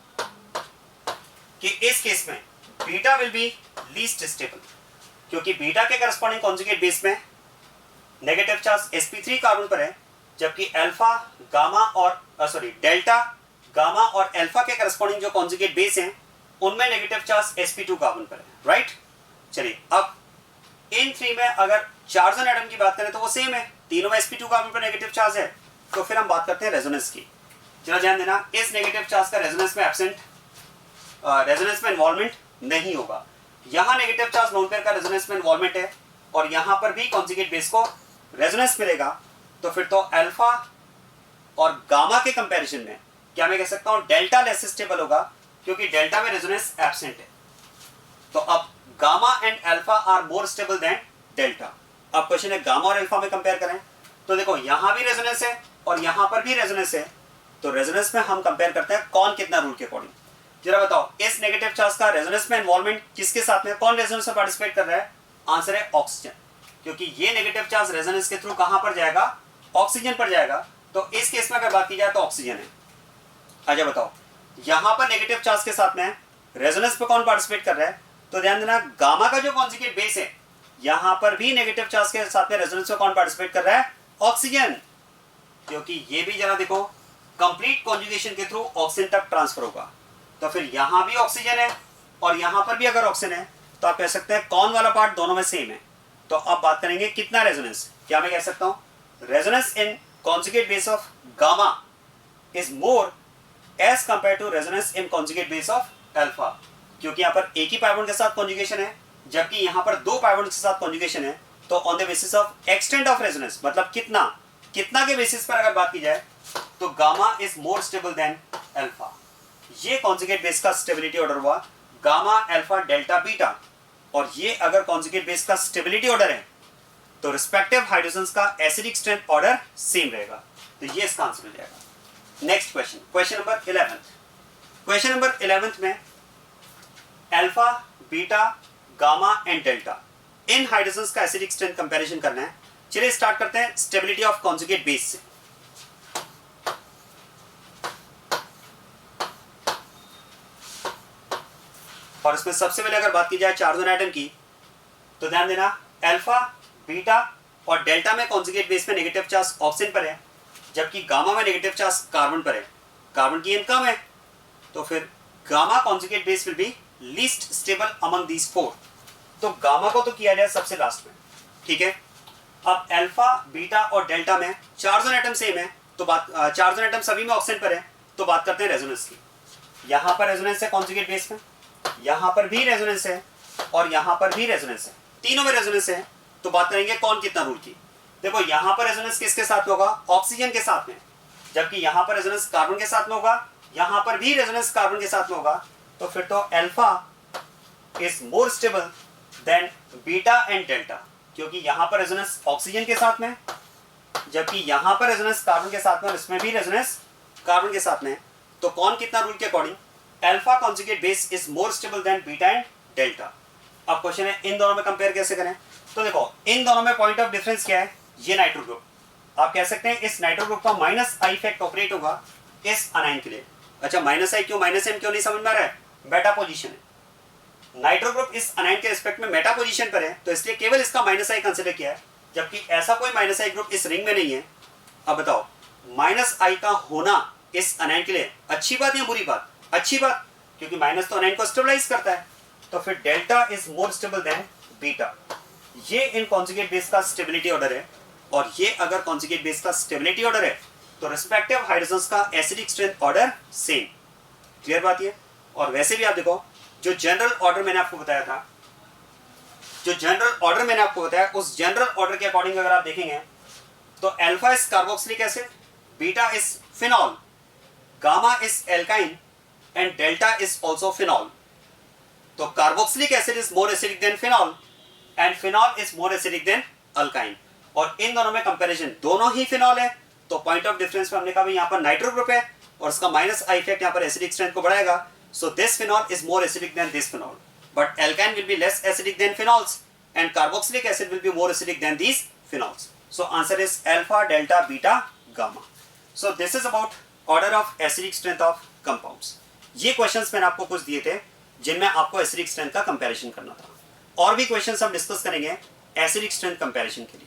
कि इस केस में beta will be least stable, क्योंकि बीटा के करस्पॉन्डिंग कॉन्जुगेट बेस में नेगेटिव चार्ज sp3 कार्बन पर है, जबकि अल्फा, गामा और डेल्टा, गामा और अल्फा के करस्पॉन्डिंग जो कॉन्जुगेट बेस हैं उनमें नेगेटिव चार्ज sp2 कार्बन पर है, राइट। चलिए अब इन 3 में अगर चार्जन एटम की बात करें तो वो सेम है, तीनों में sp2 कार्बन पर नेगेटिव चार्ज है। तो फिर हम बात करते हैं रेजोनेंस की। चलो ध्यान देना इस नेगेटिव चार्ज का रेजोनेंस में एब्सेंट, रेजोनेंस में इन्वॉल्वमेंट नहीं होगा। यहां नेगेटिव चार्ज लोन पेयर का रेजोनेंस में इन्वॉल्वमेंट है और यहां पर भी कॉन्जुगेट बेस को रेजोनेंस मिलेगा। तो फिर तो अल्फा और गामा के कंपैरिजन में क्या मैं कह सकता हूं डेल्टा लेस स्टेबल होगा, क्योंकि डेल्टा में रेजोनेंस एब्सेंट है। तो अब gamma and alpha are more stable than delta. अब क्वेश्चन है गामा और अल्फा में कंपेयर करें, तो देखो यहां भी रेजोनेंस है और यहां पर भी रेजोनेंस है। तो रेजोनेंस में हम कंपेयर करते हैं कौन कितना रूल के अकॉर्डिंग। जरा बताओ इस नेगेटिव चार्ज का रेजोनेंस में इन्वॉल्वमेंट किसके साथ में, कौन रेजोनेंस में पार्टिसिपेट कर रहा है? आंसर है ऑक्सीजन, क्योंकि ये नेगेटिव चार्ज रेजोनेंस के थ्रू कहां पर जाएगा? ऑक्सीजन पर जाएगा। तो इस केस में अगर बात की जाए तो ऑक्सीजन है। अच्छा बताओ यहां पर नेगेटिव चार्ज के साथ में रेजोनेंस पे कौन पार्टिसिपेट कर रहा है? तो ध्यान देना गामा का जो कॉन्जुगेट बेस है यहां पर भी नेगेटिव चार्ज के साथ में रेजोनेंस पे कौन पार्टिसिपेट कर रहा है? ऑक्सीजन, क्योंकि ये भी जरा देखो कंप्लीट कॉन्जुगेशन के थ्रू ऑक्सीजन तक ट्रांसफर होगा। तो फिर यहां भी ऑक्सीजन है और यहां पर भी अगर ऑक्सीजन है तो आप कह सकते हैं कौन वाला पार्ट दोनों में सेम है। तो अब बात करेंगे कितना रेजोनेंस। क्या मैं कह सकता हूं resonance in conjugate base of gamma is more as compare to resonance in conjugate base of alpha, क्योंकि यहां पर एक ही पाई बॉन्ड के साथ कॉन्जुगेशन है जबकि यहां पर 2 पाई बॉन्ड के साथ कॉन्जुगेशन है। तो on the basis of extent of resonance, मतलब कितना के बेसिस पर अगर बात की जाए तो gamma is more stable then alpha. ये कॉन्जुगेट बेस का स्टेबिलिटी ऑर्डर हुआ गामा, अल्फा, डेल्टा, बीटा। और ये अगर कॉन्जुगेट बेस का स्टेबिलिटी ऑर्डर है तो रिस्पेक्टिव हाइड्रोजन्स का एसिडिक स्ट्रेंथ ऑर्डर सेम रहेगा। तो ये इसका आंसर हो जाएगा। Next question, question number 11th। Question number 11th में alpha, beta, gamma and delta in hydrogens का एसिडिक स्ट्रेंथ कंपैरिजन करना है। चलिए स्टार्ट करते हैं स्टेबिलिटी ऑफ कॉन्जुगेट बेस से। और इसमें सबसे पहले अगर बात की जाए चार्जन एटम की तो ध्यान देना अल्फा, बीटा और डेल्टा में कॉन्जुगेट बेस में नेगेटिव चार्ज ऑक्सीजन पर है, जबकि गामा में नेगेटिव चार्ज कार्बन पर है। कार्बन की कम है, तो फिर gamma conjugate base will be least stable among these 4। तो गामा को तो किया जाए सबसे लास्ट में, ठीक है। अब अल्फा, बीटा और डेल्टा में चार्जन एटम सेम है, तो बात चार्जन एटम सभी में ऑक्सीजन पर है, तो बात करते हैं रेजोनेंस की। यहां पर रेजोनेंस है कॉन्जुगेट बेस में, यहां पर भी रेजोनेंस है और यहां पर भी रेजोनेंस है, तीनों में रेजोनेंस है। तो बात करेंगे कौन कितना रूल की। देखो यहां पर रेजोनेंस किसके साथ होगा, ऑक्सीजन के साथ में, जबकि यहां पर रेजोनेंस कार्बन के साथ में होगा, यहां पर भी रेजोनेंस कार्बन के साथ में होगा। तो फिर तो alpha is more stable then beta and delta, क्योंकि यहां पर रेजोनेंस ऑक्सीजन के साथ में, जबकि यहां पर रेजोनेंस कार्बन के साथ में और इसमें भी रेजोनेंस कार्बन के साथ में। तो कौन कितना रूल के according, alpha conjugate base is more stable then beta and delta. अब क्वेश्चन है इन दोनों में कंपेयर कैसे करें। तो देखो इन दोनों में पॉइंट ऑफ डिफरेंस क्या है, ये नाइट्रो ग्रुप, आप कह सकते हैं इस नाइट्रो ग्रुप का माइनस आई इफेक्ट ऑपरेट होगा इस अनाइन के लिए। अच्छा माइनस आई क्यों, माइनस एम क्यों, नहीं समझ में आ रहा है, बेटा पोजीशन है, नाइट्रो ग्रुप इस अनाइन के रिस्पेक्ट में मेटा पोजीशन पर है, तो इसलिए केवल इसका माइनस आई कंसिडर किया है, जबकि ऐसा कोई माइनस आई ग्रुप इस रिंग में नहीं है। अब बताओ माइनस आई का होना इस अनाइन के लिए अच्छी बात या बुरी बात, अच्छी बात, क्योंकि माइनस तो अनाइन को स्टेबलाइज करता है। तो फिर delta is more stable then beta. ये इन कॉन्जुगेट बेस का स्टेबिलिटी ऑर्डर है, और ये अगर कॉन्जुगेट बेस का स्टेबिलिटी ऑर्डर है तो रिस्पेक्टिव हाइड्रोजन्स का acidic strength order same. Clear बात ये। और वैसे भी आप देखो जो जनरल ऑर्डर मैंने आपको बताया था, जो जनरल ऑर्डर मैंने आपको बताया, उस जनरल ऑर्डर के अकॉर्डिंग अगर आप देखेंगे तो alpha is carboxylic acid, beta is phenol, gamma is alkyne and delta is also phenol. तो carboxylic acid is more acidic than phenol and phenol is more acidic than alkyne. और इन दोनों में कंपैरिजन, दोनों ही फिनॉल है, तो point of difference में हमने कहा भाई यहाँ पर नाइट्रो ग्रुप है और इसका माइनस आई इफेक्ट यहाँ पर एसिडिक स्ट्रेंथ को बढ़ाएगा। So this phenol is more acidic than this phenol, but alkyne will be less acidic then phenols and carboxylic acid will be more acidic than these phenols. So answer is alpha, delta, beta, gamma. So this is about order of acidic strength of compounds. ये questions मैंने आपको कुछ दिए थे जिनमें आपको acidic strength का comparison करना था। और भी क्वेश्चंस हम डिस्कस करेंगे एसिडिक स्ट्रेंथ कंपैरिजन के लिए।